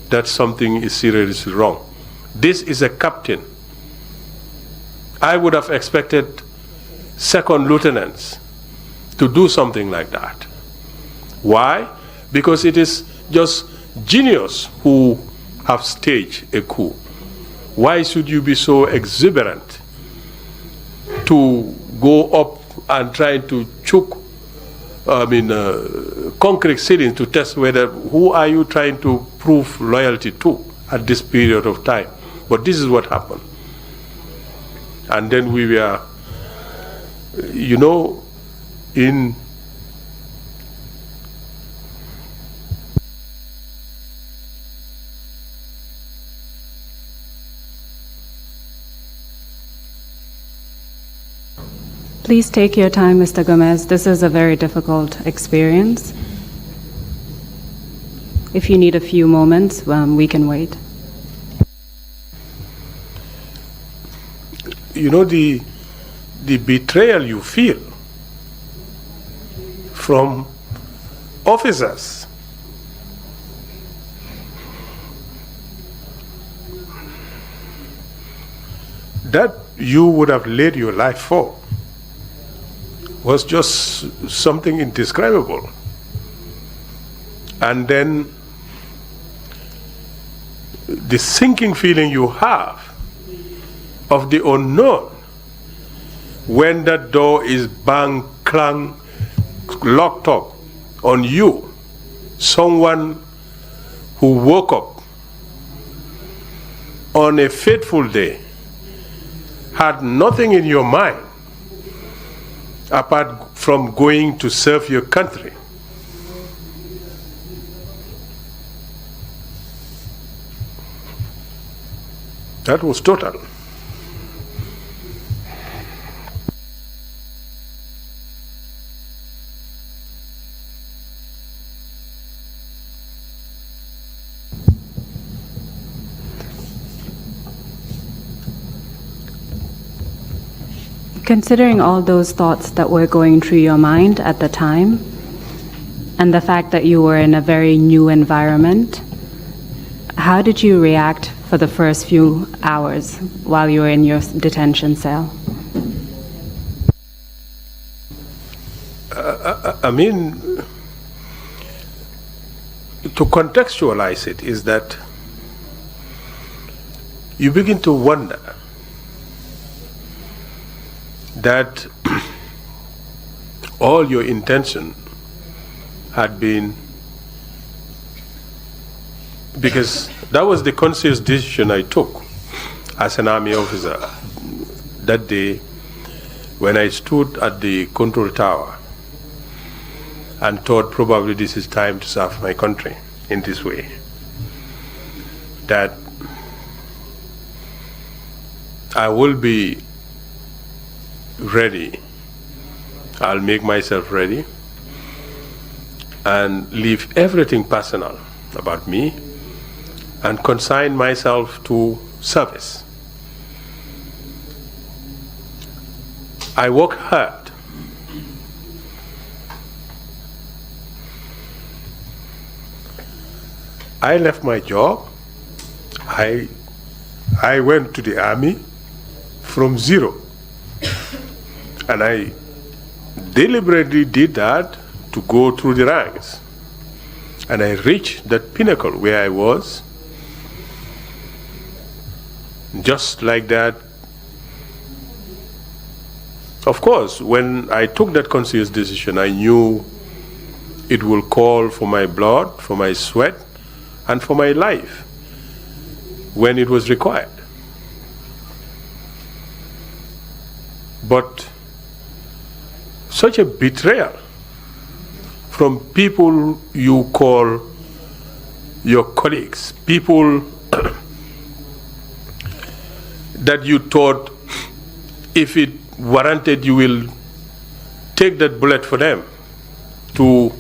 that something is seriously wrong. This is a captain. I would have expected second lieutenants to do something like that. Why? Because it is just genius who have staged a coup. Why should you be so exuberant to go up and try to choke concrete ceiling to test who are you trying to prove loyalty to at this period of time? But this is what happened. And then we were, in Please take your time, Mr. Gomez. This is a very difficult experience. If you need a few moments, we can wait. The betrayal you feel from officers. That you would have laid your life for was just something indescribable. And then the sinking feeling you have of the unknown when that door is bang, clang, locked up on you, someone who woke up on a fateful day, had nothing in your mind apart from going to serve your country. That was total. Considering all those thoughts that were going through your mind at the time, and the fact that you were in a very new environment, how did you react for the first few hours while you were in your detention cell? To contextualize it is that you begin to wonder that all your intention had been, because that was the conscious decision I took as an army officer that day when I stood at the control tower and thought probably this is time to serve my country in this way. That I will be ready I'll make myself ready and leave everything personal about me and consign myself to service. I work hard. I left my job. I went to the army from zero. And I deliberately did that to go through the ranks. And I reached that pinnacle where I was. Just like that. Of course, when I took that conscious decision, I knew it will call for my blood, for my sweat, and for my life when it was required. But such a betrayal from people you call your colleagues, people that you thought if it warranted you will take that bullet for them to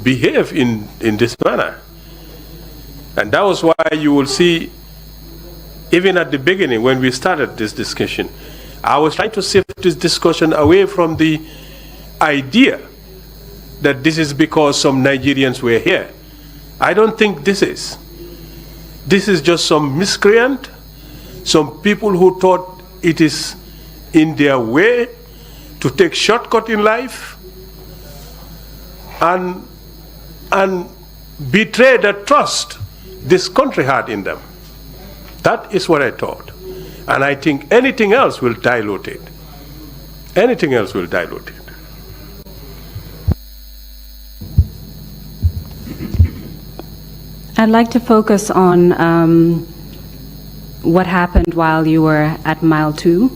behave in this manner. And that was why you will see, even at the beginning when we started this discussion, I was trying to shift this discussion away from the idea that this is because some Nigerians were here. I don't think this is. This is just some miscreant, some people who thought it is in their way to take shortcut in life and betray the trust this country had in them. That is what I thought. And I think anything else will dilute it. Anything else will dilute it. I'd like to focus on what happened while you were at Mile 2.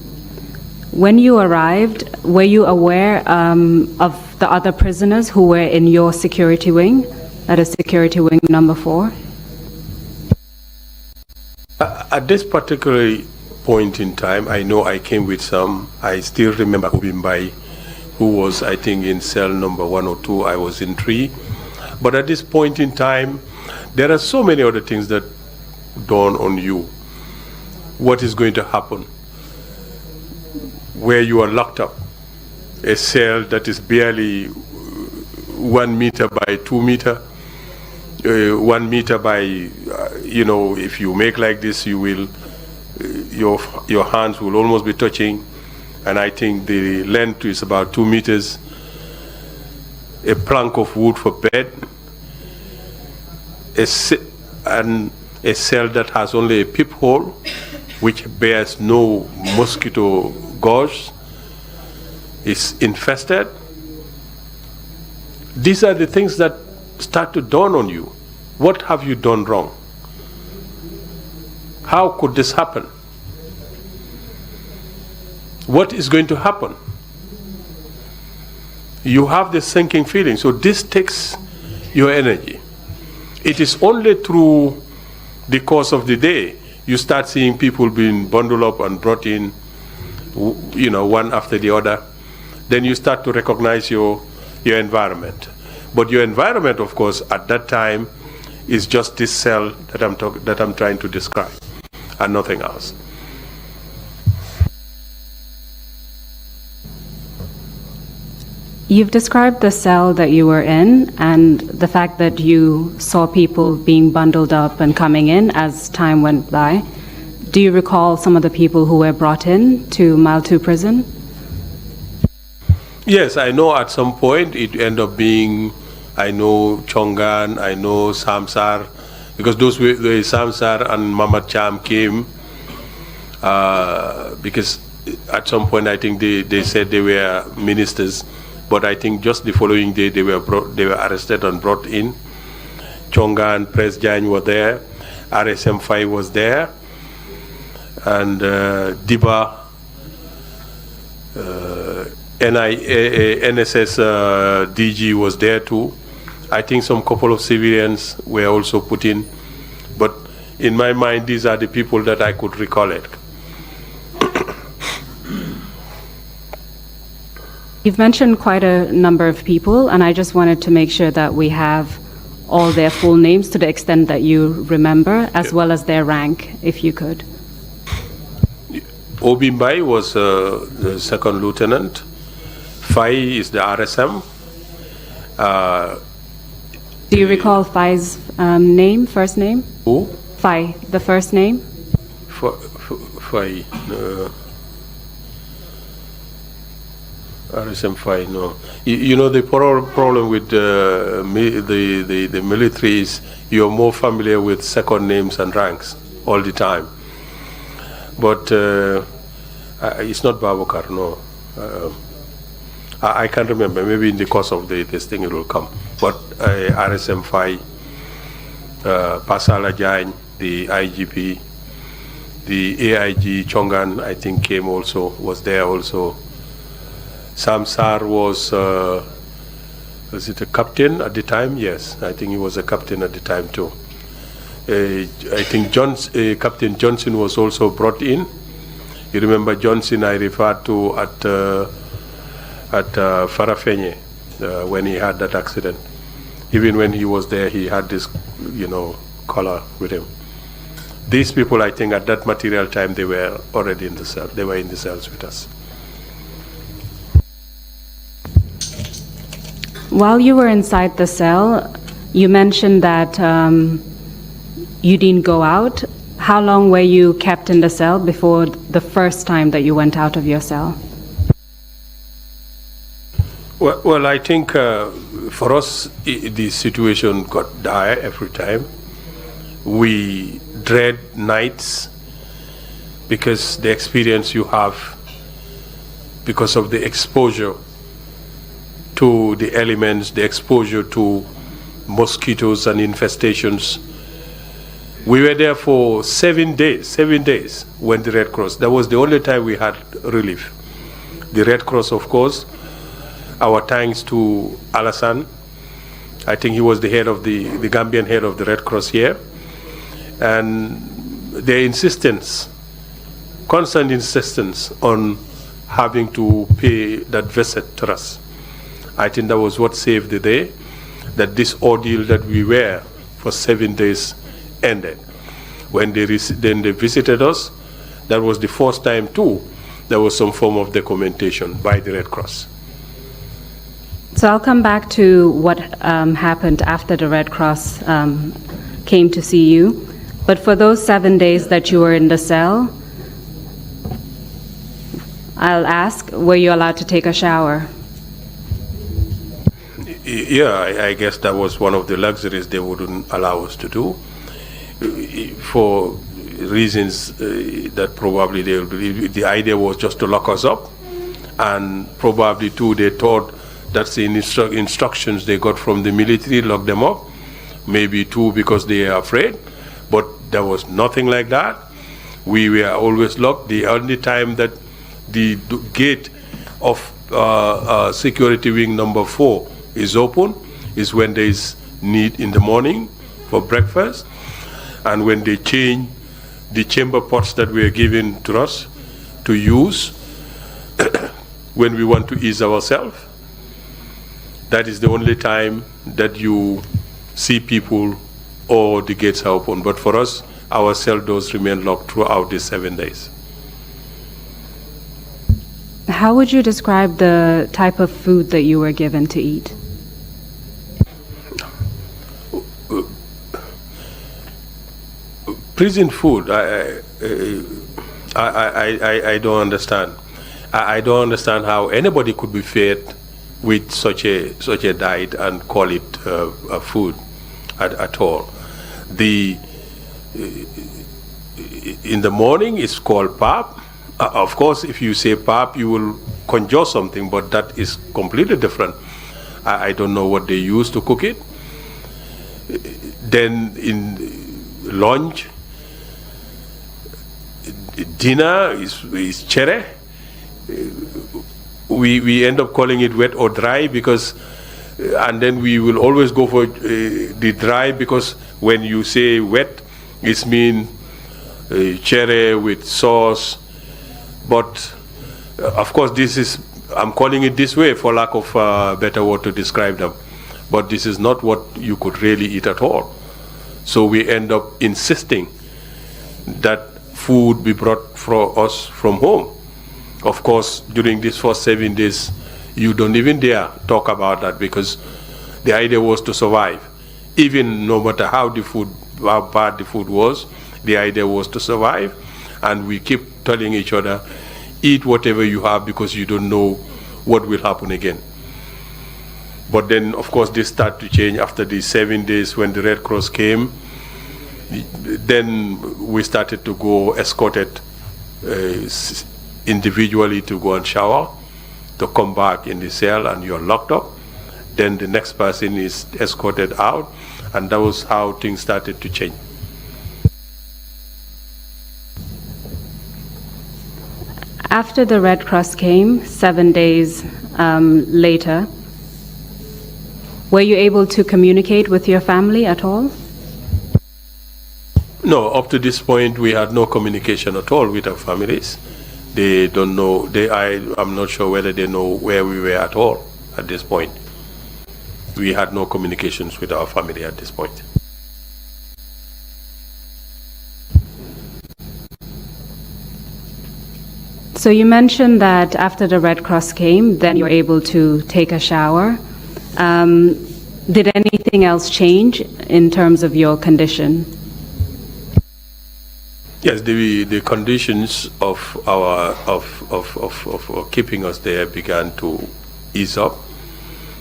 When you arrived, were you aware of the other prisoners who were in your security wing, that is security wing number 4? At this particular point in time, I know I came with some. I still remember Ubimbai, who was, I think, in cell number 1 or 2. I was in 3. But at this point in time, there are so many other things that dawn on you. What is going to happen? Where you are locked up, a cell that is barely 1 meter by 2 meter, 1 meter by, if you make like this, you will, your hands will almost be touching, and I think the length is about 2 meters. A plank of wood for bed, and a cell that has only a peephole, which bears no mosquito gauze, is infested. These are the things that start to dawn on you. What have you done wrong? How could this happen? What is going to happen? You have this sinking feeling, so this takes your energy. It is only through the course of the day you start seeing people being bundled up and brought in, one after the other. Then you start to recognize your environment. But your environment, of course, at that time is just this cell that I'm trying to describe, and nothing else. You've described the cell that you were in and the fact that you saw people being bundled up and coming in as time went by. Do you recall some of the people who were brought in to Mile 2 prison? Yes, I know at some point it ended up being, I know Chongan, I know Sam Sarr, because those were the Sam Sarr and Mamat Cham came, because at some point I think they said they were ministers. But I think just the following day they were arrested and brought in. Chongan, Pres Jan were there, RSM5 was there, and Diba, NSS DG was there too. I think some couple of civilians were also put in. But in my mind, these are the people that I could recollect. You've mentioned quite a number of people, and I just wanted to make sure that we have all their full names to the extent that you remember, as well as their rank, if you could. Obimbai was the second lieutenant. Fai is the RSM. Do you recall Fai's name, first name? Who? Fai, the first name? Fai. RSM Fai, no. You know, the problem with the military is you're more familiar with second names and ranks all the time. But it's not Babakar, no. I can't remember. Maybe in the course of this thing it will come. But RSM Fai, Pasala Jain, the IGP, the AIG Chongan, I think came also, was there also. Sam Sarr was it a captain at the time? Yes, I think he was a captain at the time too. I think Captain Johnson was also brought in. You remember Johnson I referred to at Farafenye when he had that accident. Even when he was there, he had this, collar with him. These people, I think, at that material time, they were already in the cell. They were in the cells with us. While you were inside the cell, you mentioned that you didn't go out. How long were you kept in the cell before the first time that you went out of your cell? Well, I think for us, the situation got dire every time. We dread nights because the experience you have, because of the exposure to the elements, the exposure to mosquitoes and infestations. We were there for 7 days when the Red Cross, that was the only time we had relief. The Red Cross, of course, our thanks to Alassane. I think he was the head of the Gambian head of the Red Cross here. And their insistence, constant insistence on having to pay that visit to us. I think that was what saved the day, that this ordeal that we were for 7 days ended. When they visited us, that was the first time too, there was some form of documentation by the Red Cross. So I'll come back to what happened after the Red Cross came to see you. But for those 7 days that you were in the cell, I'll ask, were you allowed to take a shower? Yeah, I guess that was one of the luxuries they wouldn't allow us to do, for reasons that probably they will believe. The idea was just to lock us up, and probably too they thought that's the instructions they got from the military, lock them up, maybe too because they are afraid, but there was nothing like that. We were always locked. The only time that the gate of security wing number 4 is open is when there is need in the morning for breakfast, and when they change the chamber pots that were given to us to use when we want to ease ourselves. That is the only time that you see people or the gates are open. But for us, our cell doors remain locked throughout these 7 days. How would you describe the type of food that you were given to eat? Prison food, I don't understand. I don't understand how anybody could be fed with such a diet and call it a food at all. In the morning it's called pap. Of course, if you say pap, you will conjure something, but that is completely different. I don't know what they use to cook it. Then in lunch, dinner is chere. We end up calling it wet or dry because, and then we will always go for the dry, because when you say wet, it means chere with sauce. But of course, this is I'm calling it this way for lack of better word to describe them. But this is not what you could really eat at all. So we end up insisting that food be brought for us from home. Of course, during these first 7 days, you don't even dare talk about that because the idea was to survive. Even no matter how bad the food was, the idea was to survive. And we keep telling each other, eat whatever you have because you don't know what will happen again. But then, of course, this started to change after the 7 days when the Red Cross came. Then we started to go escorted individually to go and shower, to come back in the cell and you're locked up. Then the next person is escorted out, and that was how things started to change. After the Red Cross came, 7 days later, were you able to communicate with your family at all? No, up to this point, we had no communication at all with our families. They don't know, I'm not sure whether they know where we were at all at this point. We had no communications with our family at this point. So you mentioned that after the Red Cross came, then you were able to take a shower. Did anything else change in terms of your condition? Yes, the conditions of keeping us there began to ease up.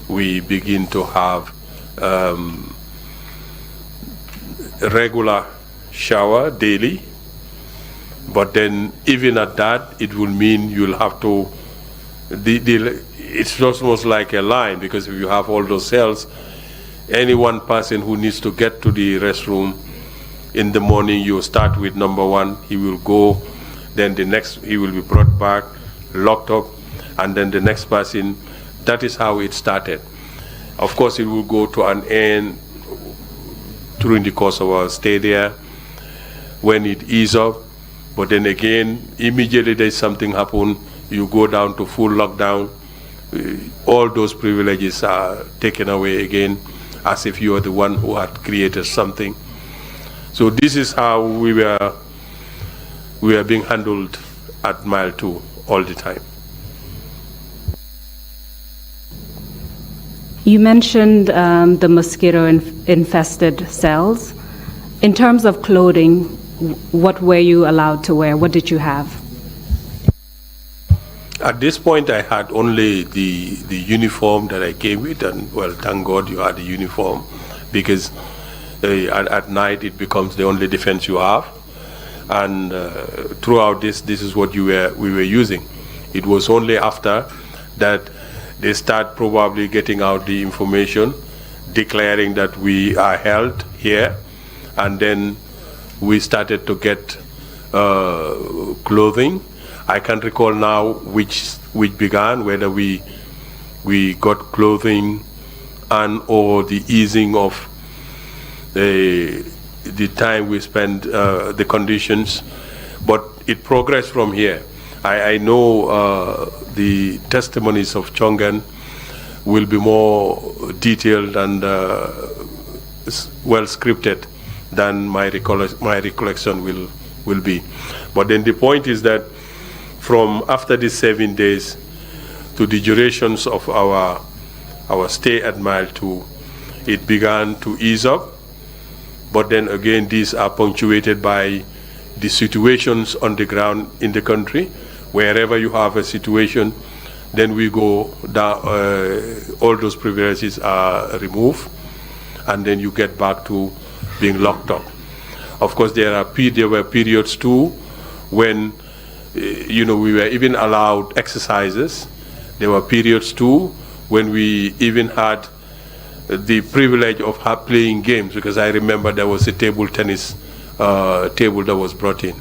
We begin to have regular shower daily, but then even at that, it will mean you'll have to. It's just almost like a line, because if you have all those cells, any one person who needs to get to the restroom in the morning, you start with number one, he will go, then the next, he will be brought back, locked up, and then the next person. That is how it started. Of course, it will go to an end during the course of our stay there, when it eases up, but then again, immediately there's something happen, you go down to full lockdown, all those privileges are taken away again, as if you are the one who had created something. So this is how we were being handled at Mile 2 all the time. You mentioned the mosquito-infested cells. In terms of clothing, what were you allowed to wear? What did you have? At this point, I had only the uniform that I came with, and well, thank God you had the uniform, because at night it becomes the only defense you have. And throughout this is what we were using. It was only after that they start probably getting out the information, declaring that we are held here, and then we started to get clothing. I can't recall now which began, whether we got clothing and or the easing of the time we spent, the conditions, but it progressed from here. I know the testimonies of Chongan will be more detailed and well scripted than my recollection will be. But then the point is that from after the 7 days to the durations of our stay at Mile 2, it began to ease up. But then again, these are punctuated by the situations on the ground in the country. Wherever you have a situation, then we go down, all those privileges are removed, and then you get back to being locked up. Of course, there were periods too when we were even allowed exercises. There were periods too when we even had the privilege of playing games, because I remember there was a table tennis table that was brought in.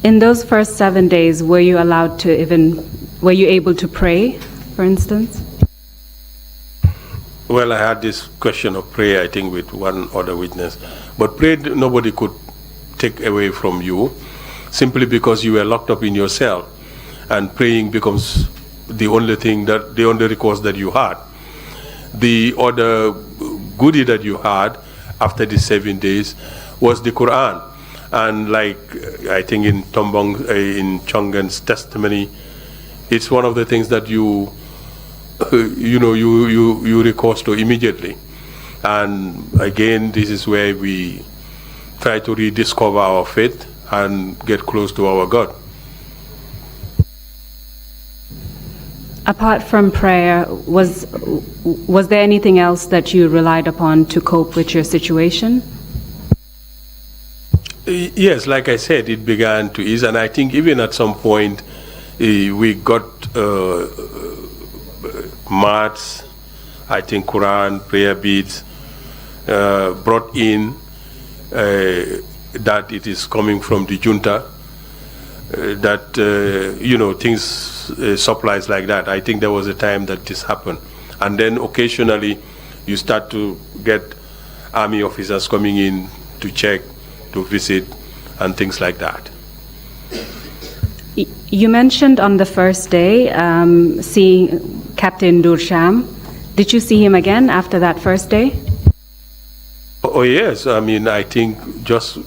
In those first 7 days, were you able to pray, for instance? Well, I had this question of prayer, I think, with one other witness. But prayer, nobody could take away from you. simply because you were locked up in your cell and praying becomes the only recourse that you had. The other goodie that you had after the 7 days was the Quran. And like I think in Chongan's testimony, it's one of the things that you recourse to immediately. And again, this is where we try to rediscover our faith and get close to our God. Apart from prayer, was there anything else that you relied upon to cope with your situation? Yes, like I said, it began to ease, and I think even at some point we got mats, I think Quran, prayer beads, brought in that it is coming from the junta, things, supplies like that. I think there was a time that this happened. And then occasionally you start to get army officers coming in to check, to visit, and things like that. You mentioned on the first day seeing Captain Ndure Cham. Did you see him again after that first day? Oh yes, I mean, I think just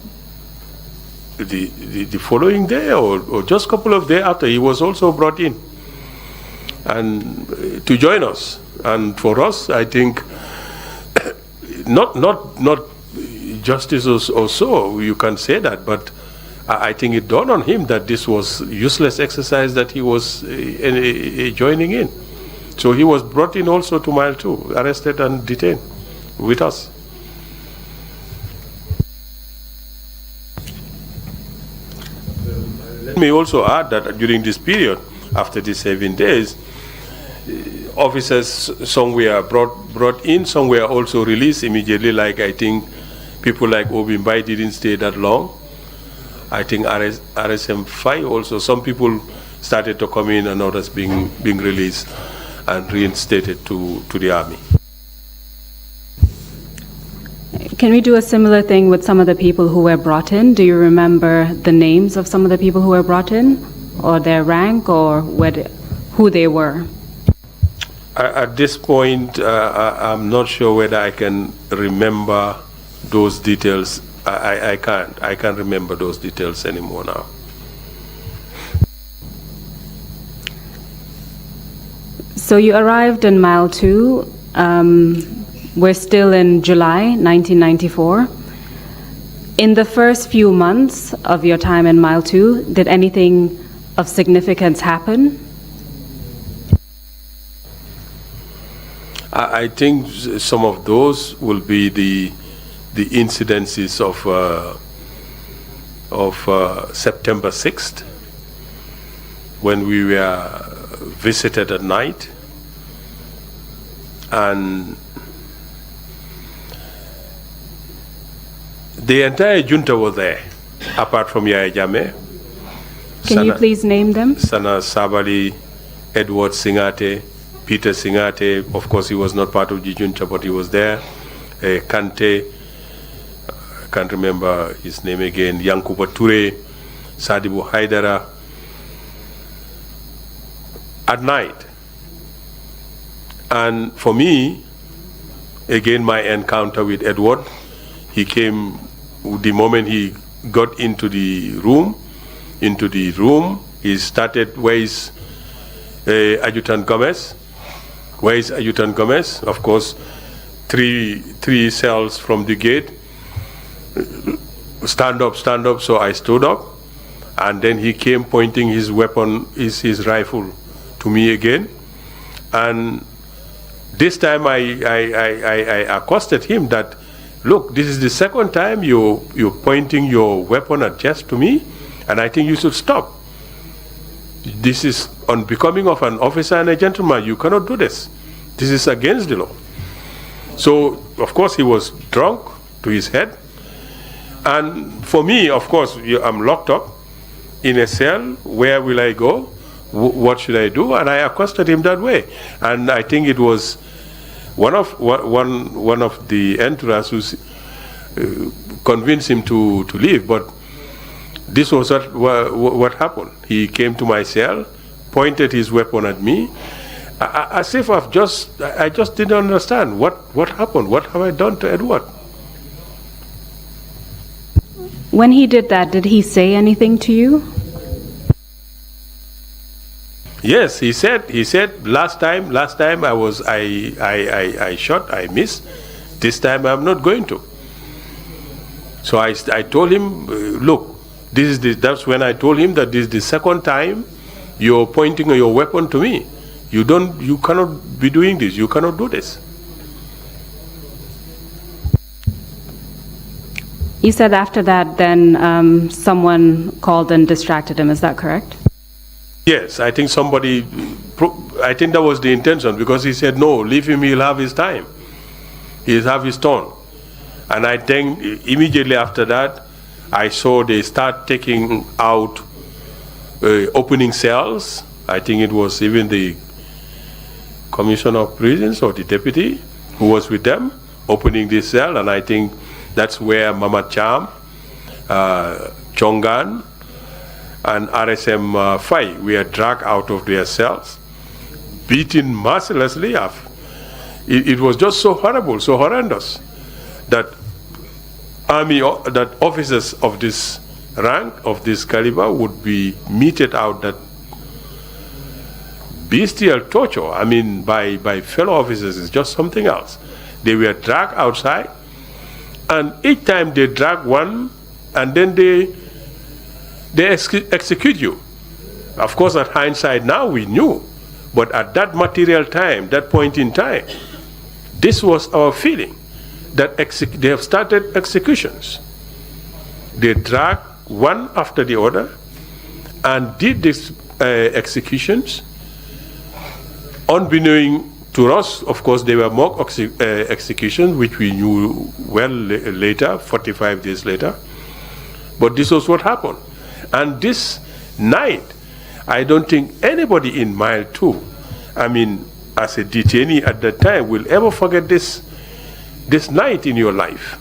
the following day or just a couple of days after, he was also brought in and to join us. And for us, I think not justice or so, you can say that, but I think it dawned on him that this was useless exercise that he was joining in. So he was brought in also to Mile 2, arrested and detained with us. Let me also add that during this period, after the 7 days, officers, some were brought in, some were also released immediately. Like I think people like Obimbai didn't stay that long. I think RSM 5 also, some people started to come in and others being released and reinstated to the army. Can we do a similar thing with some of the people who were brought in? Do you remember the names of some of the people who were brought in, or their rank, or who they were? At this point, I'm not sure whether I can remember those details. I can't remember those details anymore now. So you arrived in Mile 2. We're still in July 1994. In the first few months of your time in Mile 2, did anything of significance happen? I think some of those will be the incidences of September 6th, when we were visited at night, and the entire junta was there, apart from Yaya Jammeh. Can you please name them? Sana Sabally, Edward Singhaeh, Peter Singhaeh, of course he was not part of the junta, but he was there. Kanteh, I can't remember his name again, Yankuba Toure, Sadibu Hydara, at night. And for me, again, my encounter with Edward, he came, the moment he got into the room, he started, where is Adjutant Gomez? Where is Adjutant Gomez? Of course, three cells from the gate. Stand up, so I stood up. And then he came pointing his weapon, his rifle to me again. And this time I accosted him that, look, this is the second time you're pointing your weapon at chest to me, and I think you should stop. This is unbecoming of an officer and a gentleman. You cannot do this. This is against the law. So, of course, he was drunk to his head. And for me, of course, I'm locked up in a cell. Where will I go? What should I do? And I accosted him that way. And I think it was one of the entourage who convinced him to leave. But This was what happened. He came to my cell, pointed his weapon at me, as if I just didn't understand what happened. What have I done to Edward? When he did that, did he say anything to you? Yes, he said last time I shot, I missed. This time I'm not going to. So I told him, look, that's when I told him that this is the second time you're pointing your weapon to me. You cannot be doing this. You cannot do this. You said after that, then someone called and distracted him. Is that correct? Yes, I think I think that was the intention, because he said, no, leave him, he'll have his time. He'll have his turn. And I think immediately after that, I saw they start taking out opening cells. I think it was even the Commissioner of Prisons or the deputy who was with them opening this cell, and I think that's where Mamat Cham, Chongan, and RSM 5 were dragged out of their cells, beaten mercilessly. It was just so horrible, so horrendous, that officers of this rank, of this caliber, would be meted out that bestial torture. I mean, by fellow officers is just something else. They were dragged outside, and each time they drag one, and then they execute you. Of course, at hindsight now we knew, but at that material time, that point in time, this was our feeling, that they have started executions. They drag one after the other and did these executions. Unbeknown to us, of course, they were mock executions, which we knew well later, 45 days later. But this was what happened. And this night, I don't think anybody in Mile 2, I mean, as a detainee at that time, will ever forget this night in your life.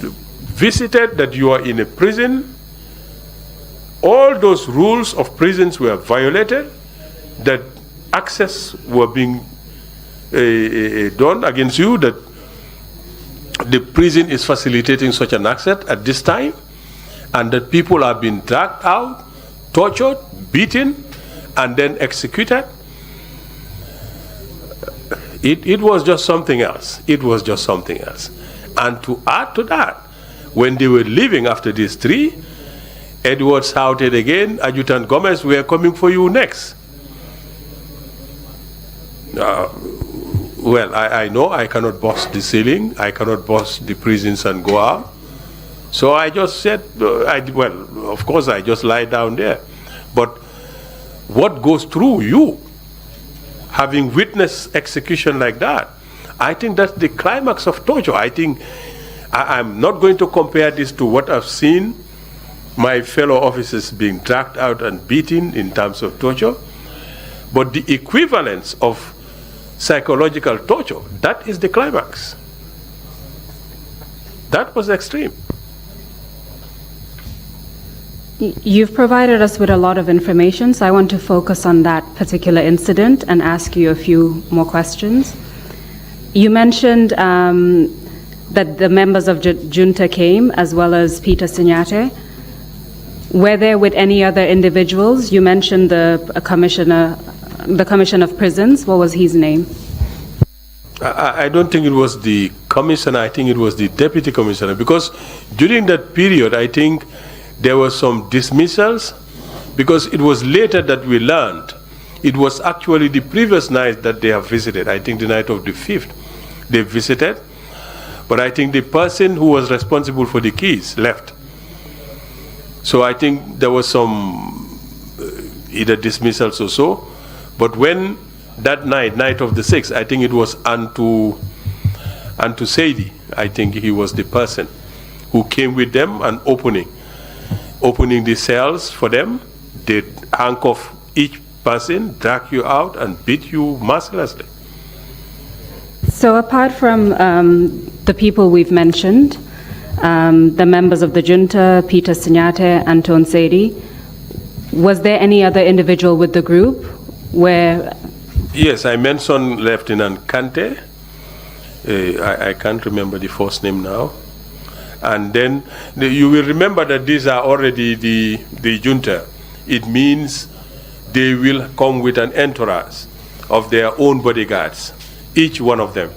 Visited that you are in a prison, all those rules of prisons were violated, that access were being done against you, that the prison is facilitating such an access at this time, and that people are being dragged out, tortured, beaten, and then executed. It was just something else. It was just something else. And to add to that, when they were leaving after these three, Edward shouted again, Adjutant Gomez, we are coming for you next. Well, I know I cannot bust the ceiling, I cannot bust the prisons and go out. So I just said, well, of course I just lie down there. But what goes through you, having witnessed execution like that, I think that's the climax of torture. I think I'm not going to compare this to what I've seen my fellow officers being dragged out and beaten in terms of torture, but the equivalence of psychological torture, that is the climax. That was extreme. You've provided us with a lot of information, so I want to focus on that particular incident and ask you a few more questions. You mentioned that the members of junta came, as well as Peter Singhaeh. Were there with any other individuals? You mentioned the commissioner of prisons. What was his name? I don't think it was the commissioner. I think it was the deputy commissioner, because during that period, I think there were some dismissals, because it was later that we learned. It was actually the previous night that they have visited. I think the night of the 5th, they visited. But I think the person who was responsible for the keys left. So I think there was some either dismissals or so. But when that night of the 6th, I think it was Antu Seidi. I think he was the person who came with them and opening the cells for them. They handcuff each person, drag you out, and beat you mercilessly. So apart from the people we've mentioned, the members of the junta, Peter Singhaeh, Anton Sedi. Was there any other individual with the group where? Yes, I mentioned Lieutenant Kanteh. I can't remember the first name now. And then you will remember that these are already the junta. It means they will come with an entourage of their own bodyguards, each one of them.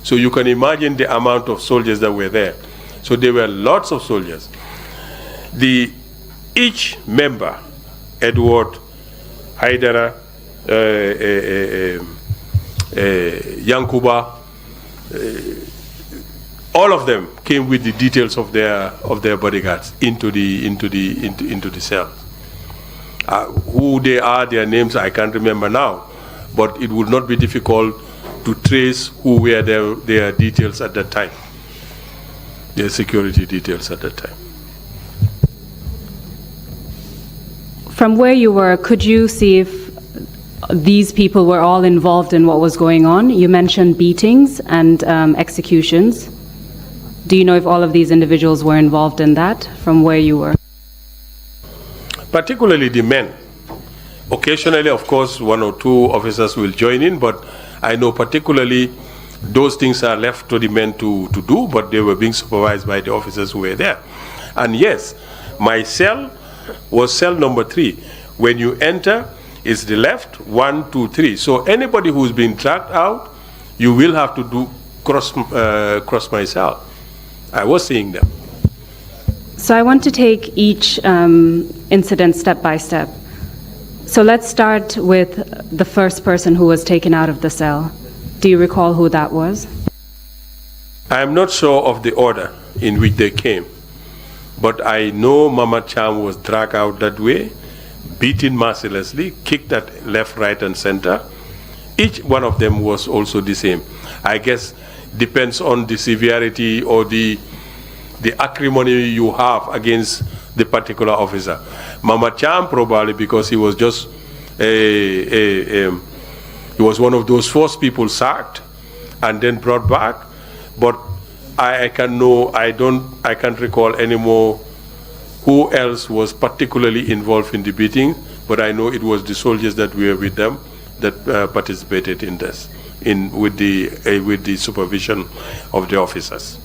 So you can imagine the amount of soldiers that were there. So there were lots of soldiers. Each member, Edward, Hydara, Yankuba, all of them came with the details of their bodyguards into the cell. Who they are, their names, I can't remember now, but it would not be difficult to trace who were their details at that time, their security details at that time. From where you were, could you see if these people were all involved in what was going on? You mentioned beatings and executions. Do you know if all of these individuals were involved in that from where you were? Particularly the men. Occasionally, of course, one or two officers will join in, but I know particularly those things are left to the men to do, but they were being supervised by the officers who were there. And yes, my cell was cell number 3. When you enter, it's the left, 1, 2, 3. So anybody who's been dragged out, you will have to cross my cell. I was seeing them. So I want to take each incident step by step. So let's start with the first person who was taken out of the cell. Do you recall who that was? I am not sure of the order in which they came, but I know Mamat Cham was dragged out that way, beaten mercilessly, kicked at left, right, and center. Each one of them was also the same. I guess depends on the severity or the acrimony you have against the particular officer. Mamat Cham probably because he was just he was one of those first people sacked and then brought back. But I can't recall anymore who else was particularly involved in the beating. But I know it was the soldiers that were with them that participated in this, with the supervision of the officers.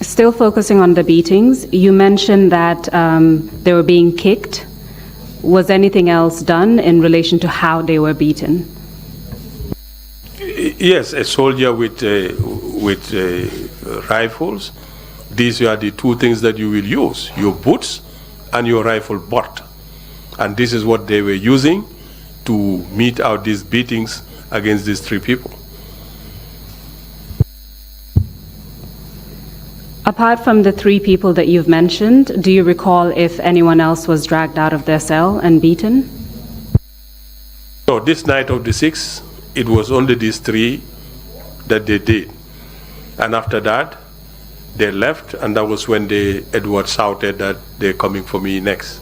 Still focusing on the beatings, you mentioned that they were being kicked. Was anything else done in relation to how they were beaten? Yes, a soldier with rifles. These are the two things that you will use, your boots and your rifle butt. And this is what they were using to mete out these beatings against these 3 people. Apart from the 3 people that you've mentioned, do you recall if anyone else was dragged out of their cell and beaten? No, this night of the 6th, it was only these 3 that they did. And after that, they left, and that was when Edward shouted that they're coming for me next.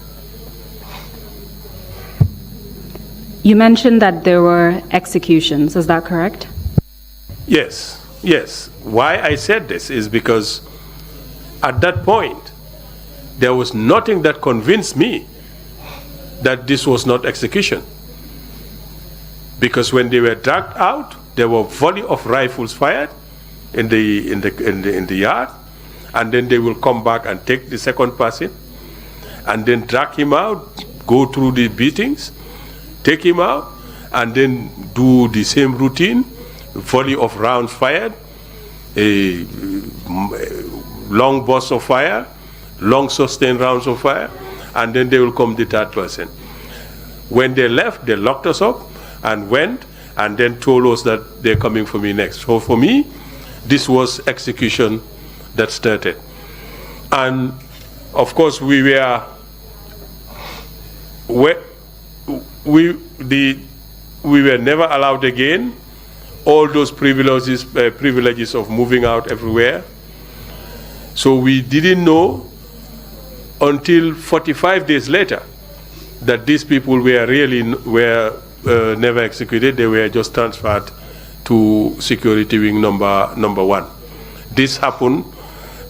You mentioned that there were executions, is that correct? Yes, yes. Why I said this is because at that point, there was nothing that convinced me that this was not execution. Because when they were dragged out, there were a volley of rifles fired in the yard, and then they will come back and take the second person, and then drag him out, go through the beatings, take him out, and then do the same routine, volley of rounds fired, a long bursts of fire, long sustained rounds of fire, and then they will come the 3rd person. When they left, they locked us up and went, and then told us that they're coming for me next. So for me, this was execution that started. And of course, we were never allowed again all those privileges of moving out everywhere. So we didn't know until 45 days later that these people were never executed. They were just transferred to security wing number 1. This happened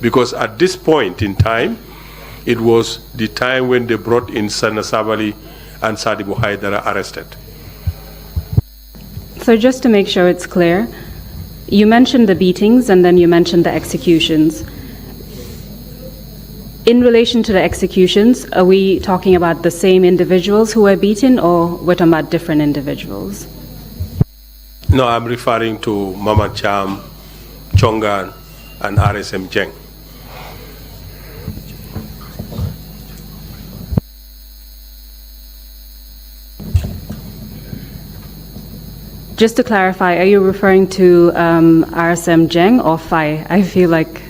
because at this point in time, it was the time when they brought in Sana Sabally and Sadibu Hydara arrested. So just to make sure it's clear, you mentioned the beatings and then you mentioned the executions. In relation to the executions, are we talking about the same individuals who were beaten, or we're talking about different individuals? No, I'm referring to Mamat Cham, Chongan, and RSM Jeng. Just to clarify, are you referring to RSM Jeng or Fai? I feel like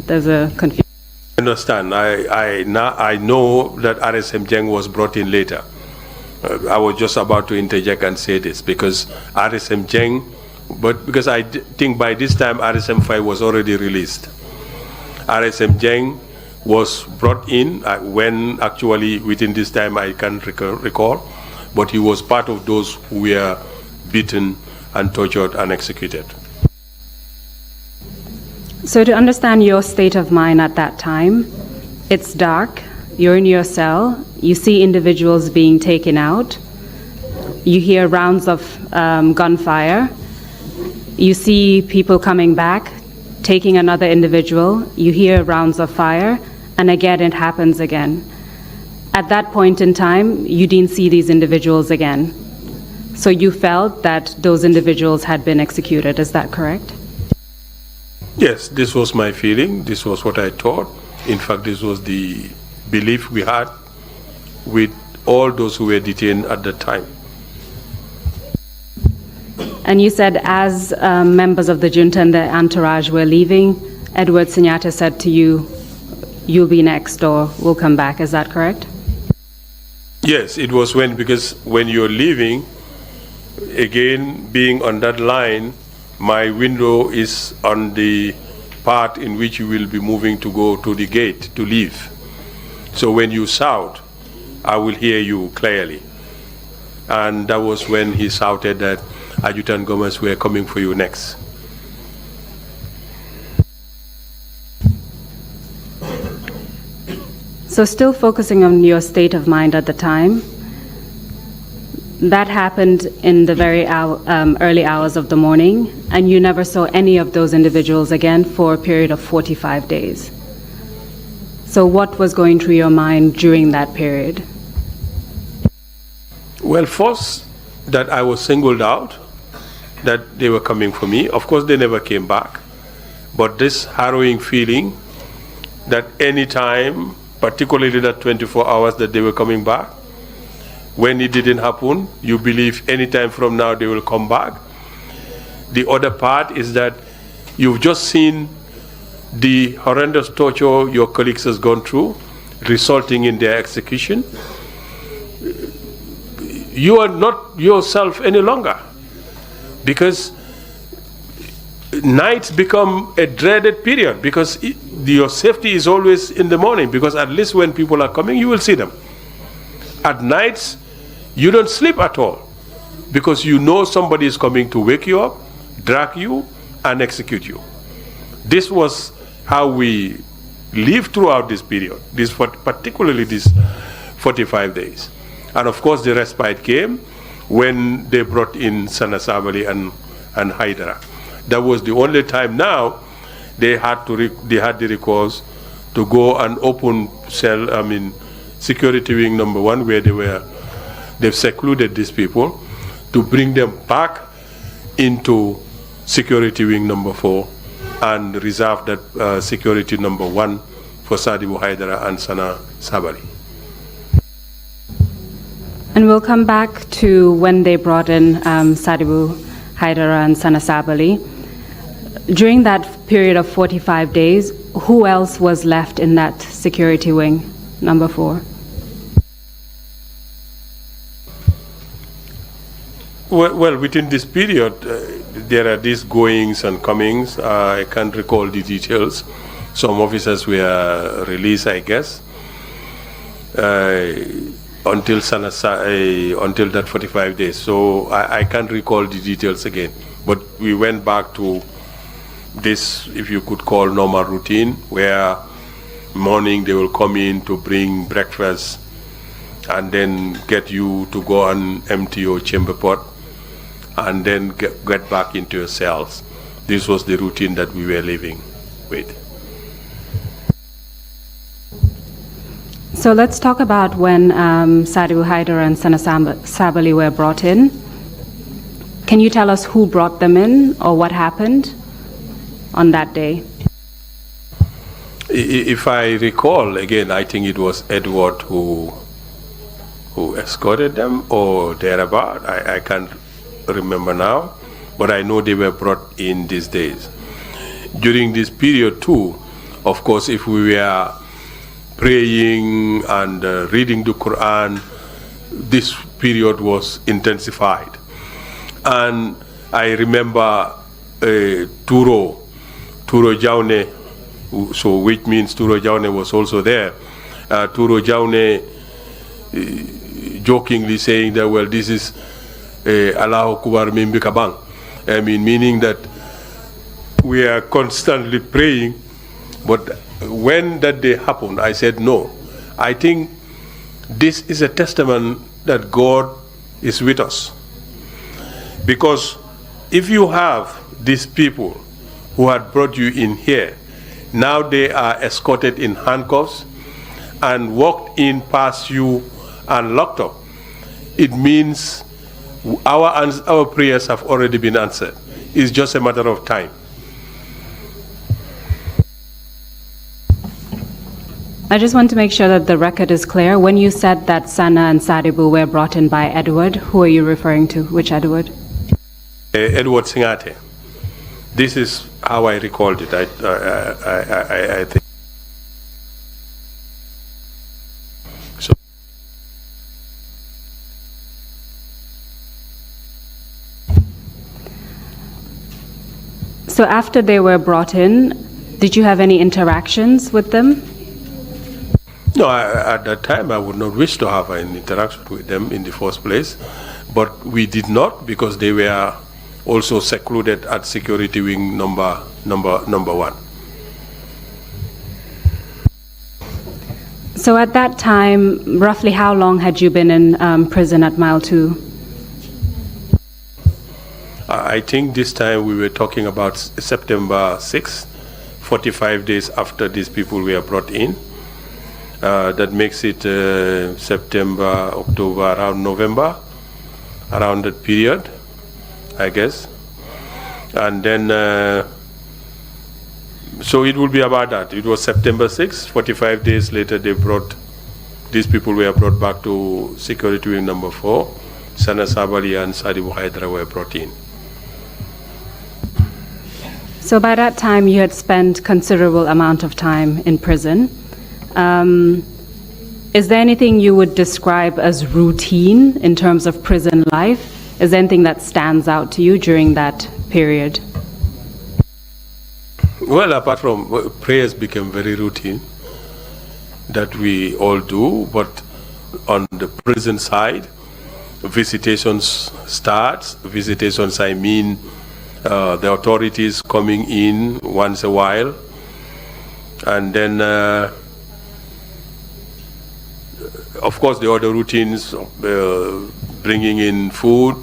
there's a confusion. I understand. I know that RSM Jeng was brought in later. I was just about to interject and say this because RSM Jeng, but because I think by this time RSM 5 was already released. RSM Jeng was brought in when actually within this time I can't recall, but he was part of those who were beaten and tortured and executed. So to understand your state of mind at that time, it's dark, you're in your cell, you see individuals being taken out, you hear rounds of gunfire, you see people coming back, taking another individual, you hear rounds of fire, and again it happens again. At that point in time, you didn't see these individuals again. So you felt that those individuals had been executed, is that correct? Yes, this was my feeling. This was what I thought. In fact, this was the belief we had with all those who were detained at the time. And you said as members of the junta and the entourage were leaving, Edward Singhaeh said to you, you'll be next or we'll come back. Is that correct? Yes, it was because when you're leaving, again, being on that line, my window is on the part in which you will be moving to go to the gate to leave. So when you shout, I will hear you clearly. And that was when he shouted that Adjutant Gomez were coming for you next. So still focusing on your state of mind at the time, that happened in the very early hours of the morning, and you never saw any of those individuals again for a period of 45 days. So what was going through your mind during that period? Well, first, that I was singled out, that they were coming for me. Of course, they never came back. But this harrowing feeling that any time, particularly that 24 hours that they were coming back, when it didn't happen, you believe any time from now they will come back. The other part is that you've just seen the horrendous torture your colleagues has gone through, resulting in their execution. You are not yourself any longer, because nights become a dreaded period, because your safety is always in the morning, because at least when people are coming, you will see them. At nights, you don't sleep at all, because you know somebody is coming to wake you up, drag you, and execute you. This was how we lived throughout this period, particularly these 45 days. And of course, the respite came when they brought in Sana Sabally and Hydara. That was the only time now they had the recourse to go and open security wing number 1, where they've secluded these people, to bring them back into security wing number 4 and reserve that security number 1 for Sadibu Hydara and Sana Sabally. And we'll come back to when they brought in Sadibu Hydara and Sana Sabally. During that period of 45 days, who else was left in that security wing, number 4? Well, within this period, there are these goings and comings. I can't recall the details. Some officers were released, I guess, until that 45 days. So I can't recall the details again. But we went back to this, if you could call, normal routine, where morning they will come in to bring breakfast and then get you to go and empty your chamber pot and then get back into your cells. This was the routine that we were living with. So let's talk about when Sadibu Hydara and Sana Sabally were brought in. Can you tell us who brought them in or what happened on that day? If I recall, again, I think it was Edward who escorted them or thereabout. I can't remember now, but I know they were brought in these days. During this period too, of course, if we were praying and reading the Quran, this period was intensified. And I remember Turo Jaune, so which means Turo Jaune was also there. Turo Jaune jokingly saying that, well, this is Allah Akbar Mimbika Bang. I mean, meaning that we are constantly praying, but when that day happened, I said, no, I think this is a testament that God is with us. Because if you have these people who had brought you in here, now they are escorted in handcuffs and walked in past you and locked up, it means our prayers have already been answered. It's just a matter of time. I just want to make sure that the record is clear. When you said that Sana and Sadibu were brought in by Edward, who are you referring to? Which Edward? Edward Singhaeh. This is how I recalled it. I think. So after they were brought in, did you have any interactions with them? No, at that time I would not wish to have an interaction with them in the first place, but we did not, because they were also secluded at security wing number 1. So at that time, roughly how long had you been in prison at Mile 2? I think this time we were talking about September 6th, 45 days after these people were brought in. That makes it September, October, around November, around that period, I guess. And then, so it will be about that. It was September 6th, 45 days later these people were brought back to security wing number 4. Sana Sabally and Sadibu Hydara were brought in. So by that time you had spent considerable amount of time in prison. Is there anything you would describe as routine in terms of prison life? Is there anything that stands out to you during that period? Well, apart from prayers became very routine, that we all do, but on the prison side, visitations starts. Visitations, I mean, the authorities coming in once a while, and then of course the other routines, bringing in food,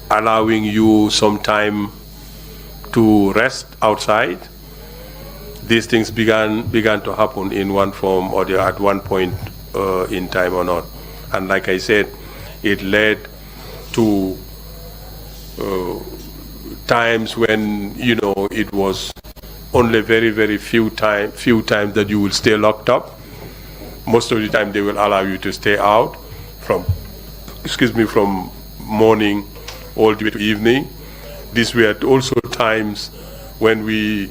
allowing you some time to rest outside. These things began to happen in one form or the at one point in time or not. And like I said, it led to times when, you know, it was only very few times that you will stay locked up. Most of the time they will allow you to stay out from morning all the way to evening. These were also times when we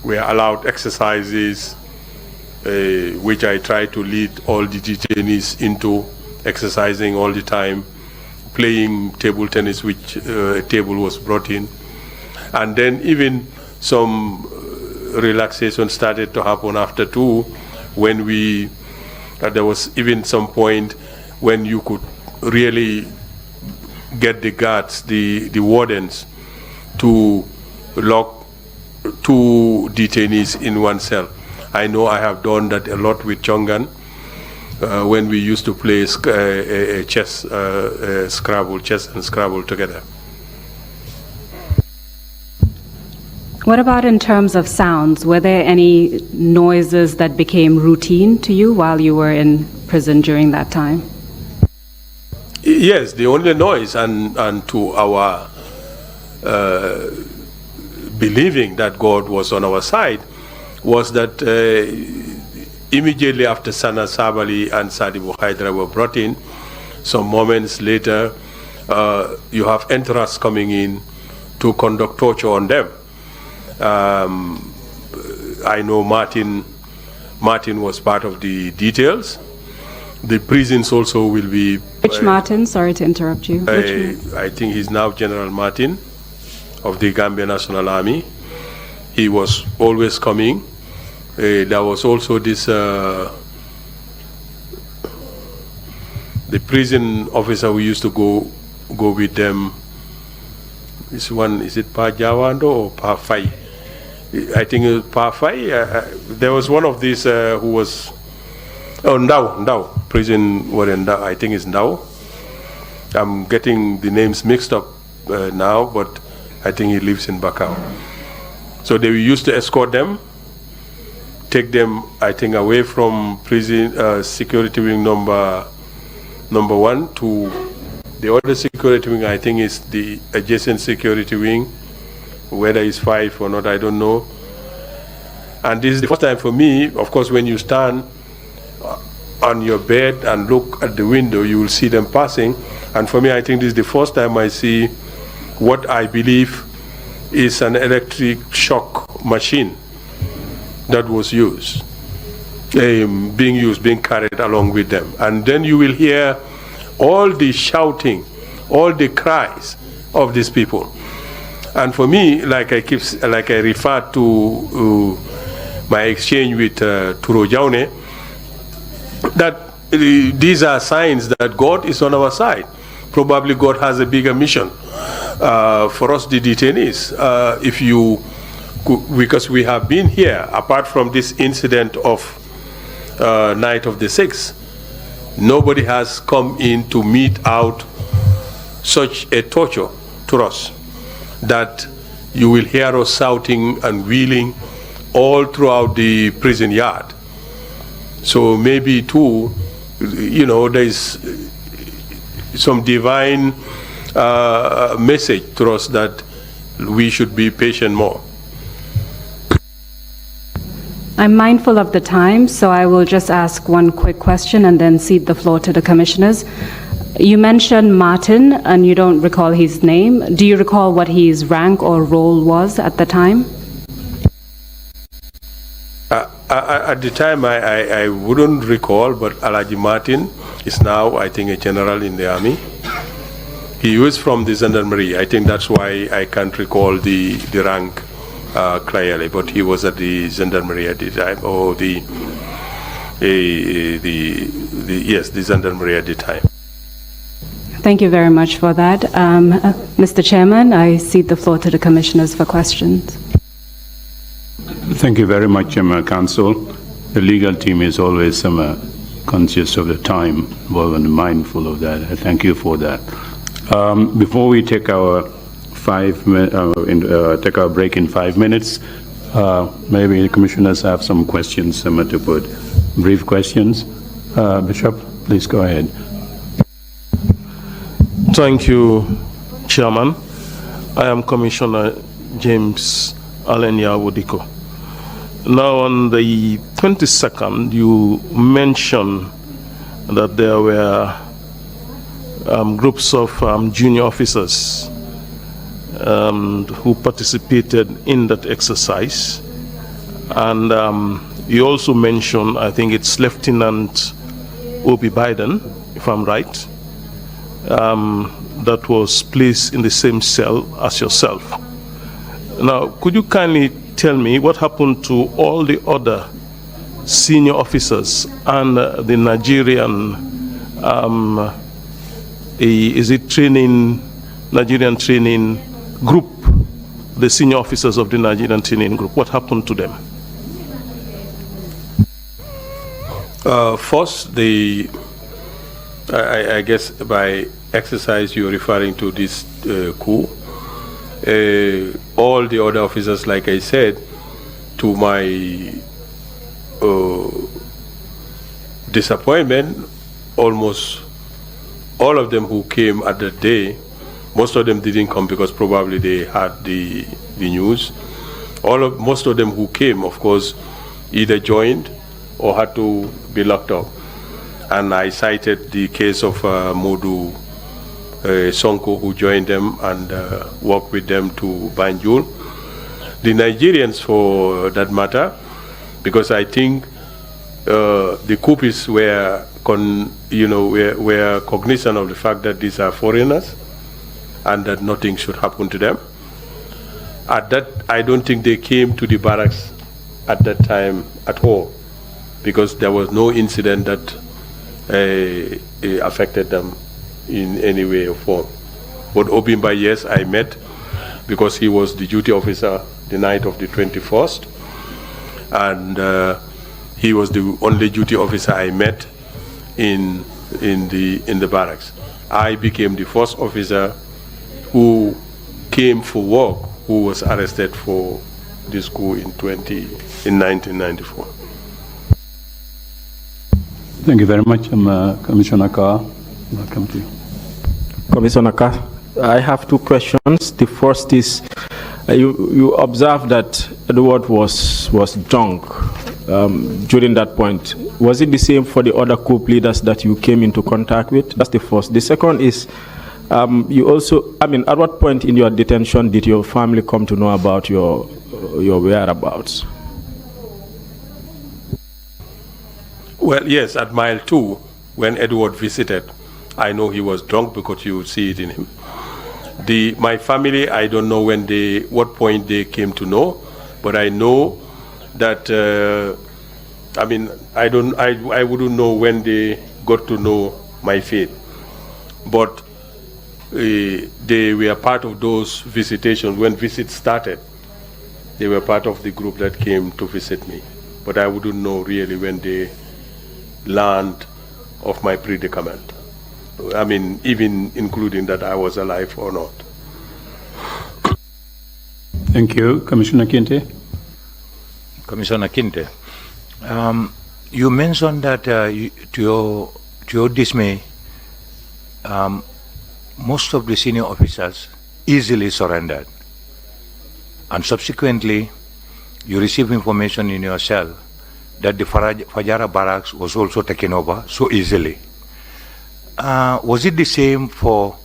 were allowed exercises, which I try to lead all the detainees into exercising all the time, playing table tennis, which a table was brought in. And then even some relaxation started to happen after 2, when there was even some point when you could really get the guards, the wardens, to lock 2 detainees in one cell. I know I have done that a lot with Chongan when we used to play chess and Scrabble together. What about in terms of sounds? Were there any noises that became routine to you while you were in prison during that time? Yes, the only noise, and to our believing that God was on our side, was that immediately after Sana Sabally and Sadibu Hydara were brought in, some moments later, you have entourage coming in to conduct torture on them. I know Martin was part of the details. The prisons also will be... Which Martin? Sorry to interrupt you. I think he's now General Martin of the Gambia National Army. He was always coming. There was also this... the prison officer who used to go with them. This one, is it Pa Jawando or Pa Fai? I think it was Pa Fai. There was one of these who was... Oh, Ndau. Prison were in Ndau. I think it's Ndau. I'm getting the names mixed up now, but I think he lives in Bakau. So they used to escort them, take them, I think, away from prison security wing number 1 to the other security wing. I think is the adjacent security wing, whether it's 5 or not, I don't know. And this is the first time for me. Of course, when you stand on your bed and look at the window, you will see them passing. And for me, I think this is the first time I see what I believe is an electric shock machine that was used, being carried along with them. And then you will hear all the shouting, all the cries of these people. And for me, like I refer to my exchange with Turo Jaune, that these are signs that God is on our side. Probably God has a bigger mission for us, the detainees. Because we have been here, apart from this incident of night of the 6th, nobody has come in to mete out such a torture to us, that you will hear us shouting and wheeling all throughout the prison yard. So maybe too, there is some divine message to us that we should be patient more. I'm mindful of the time, so I will just ask one quick question and then cede the floor to the commissioners. You mentioned Martin, and you don't recall his name. Do you recall what his rank or role was at the time? At the time, I wouldn't recall, but Alagie Martin is now, I think, a general in the army. He was from the Gendarmerie. I think that's why I can't recall the rank clearly, but he was at the Gendarmerie at the time, or the Gendarmerie at the time. Thank you very much for that. Mr. Chairman, I cede the floor to the commissioners for questions. Thank you very much, Council. The legal team is always conscious of the time, and mindful of that. I thank you for that. Before we take our break in 5 minutes, maybe the commissioners have some questions to put. Brief questions. Bishop, please go ahead. Thank you, Chairman. I am Commissioner James Allen Yawodiko. Now, on the 22nd, you mentioned that there were groups of junior officers who participated in that exercise. And you also mentioned, I think it's Lieutenant Obi Biden, if I'm right, that was placed in the same cell as yourself. Now, could you kindly tell me what happened to all the other senior officers and the Nigerian, Nigerian training group the senior officers of the Nigerian training group? What happened to them? First, I guess by exercise you're referring to this coup. All the other officers, like I said, to my disappointment, almost all of them who came at that day, most of them didn't come because probably they had the news. Most of them who came, of course, either joined or had to be locked up. And I cited the case of Modu Sonko, who joined them and worked with them to Banjul. The Nigerians, for that matter, because I think the coupists were cognizant of the fact that these are foreigners and that nothing should happen to them. At that, I don't think they came to the barracks at that time at all, because there was no incident that affected them in any way or form. But Obimba, yes, I met, because he was the duty officer the night of the 21st, and he was the only duty officer I met in the barracks. I became the first officer who came for work who was arrested for this coup in 1994. Thank you very much, Commissioner Carr. Welcome to you. Commissioner Carr, I have two questions. The first is, you observed that Edward was drunk during that point. Was it the same for the other coup leaders that you came into contact with? That's the first. The second is, you also, at what point in your detention did your family come to know about your whereabouts? Well, yes, at mile 2, when Edward visited, I know he was drunk because you would see it in him. My family, I don't know what point they came to know, but I know that, I wouldn't know when they got to know my fate. But they were part of those visitations. When visits started, they were part of the group that came to visit me. But I wouldn't know really when they learned of my predicament. Even including that I was alive or not. Thank you. Commissioner Kanteh. Commissioner Kanteh, you mentioned that to your dismay, most of the senior officers easily surrendered. And subsequently, you received information in your cell that the Fajara barracks was also taken over so easily. Was it the same for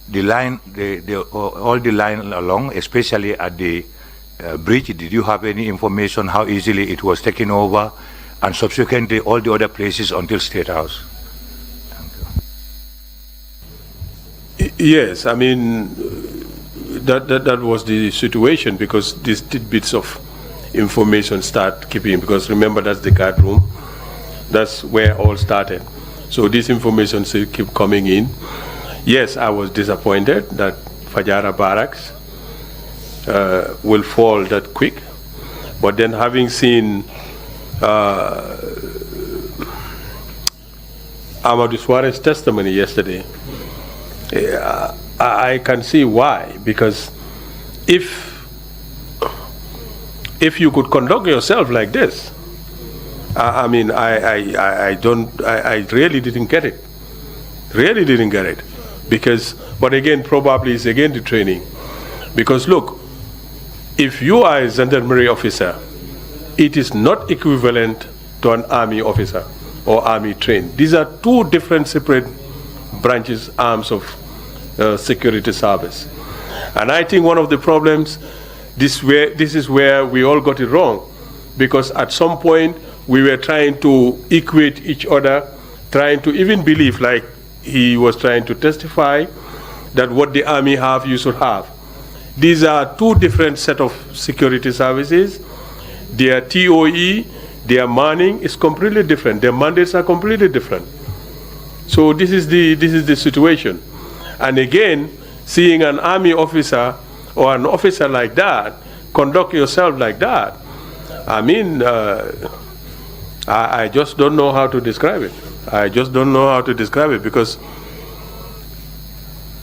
the line, all the line along, especially at the bridge? Did you have any information how easily it was taken over, and subsequently all the other places until State House? Thank you. Yes, that was the situation, because these tidbits of information start keeping, because remember, that's the guard room. That's where all started. So this information still keep coming in. Yes, I was disappointed that Fajara barracks will fall that quick. But then, having seen Amadou Suarez's testimony yesterday, I can see why. Because if you could conduct yourself like this, I really didn't get it. Really didn't get it. Because, but again, probably it's again the training. Because look, if you are a Gendarmerie officer, it is not equivalent to an army officer or army trained. These are two different separate branches, arms of security service. And I think one of the problems, this is where we all got it wrong. Because at some point, we were trying to equate each other, trying to even believe, like he was trying to testify, that what the army have, you should have. These are two different set of security services. Their TOE, their manning is completely different. Their mandates are completely different. So this is the situation. And again, seeing an army officer or an officer like that conduct yourself like that, I mean, I just don't know how to describe it. I just don't know how to describe it, because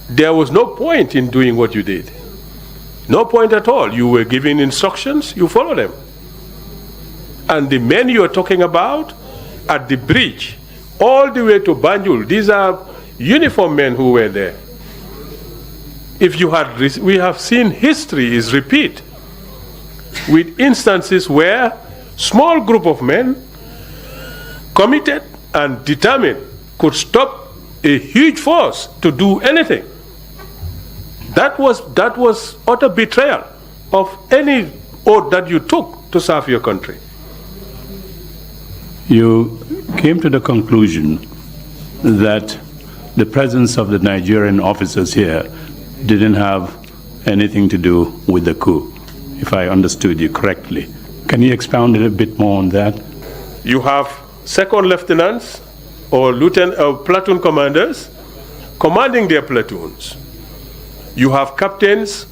there was no point in doing what you did. No point at all. You were given instructions, you follow them. And the men you're talking about at the bridge, all the way to Banjul, these are uniformed men who were there. If you had, we have seen history is repeat, with instances where small group of men committed and determined could stop a huge force to do anything. That was utter betrayal of any oath that you took to serve your country. You came to the conclusion that the presence of the Nigerian officers here didn't have anything to do with the coup, if I understood you correctly. Can you expound a little bit more on that? You have second lieutenants or platoon commanders commanding their platoons. You have captains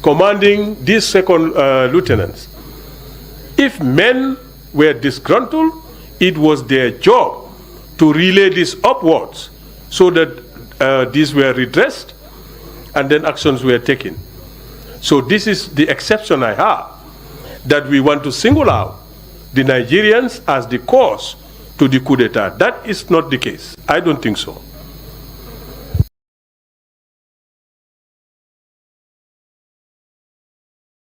commanding these second lieutenants. If men were disgruntled, it was their job to relay this upwards so that these were redressed and then actions were taken. So this is the exception I have, that we want to single out the Nigerians as the cause to the coup d'etat. That is not the case. I don't think so.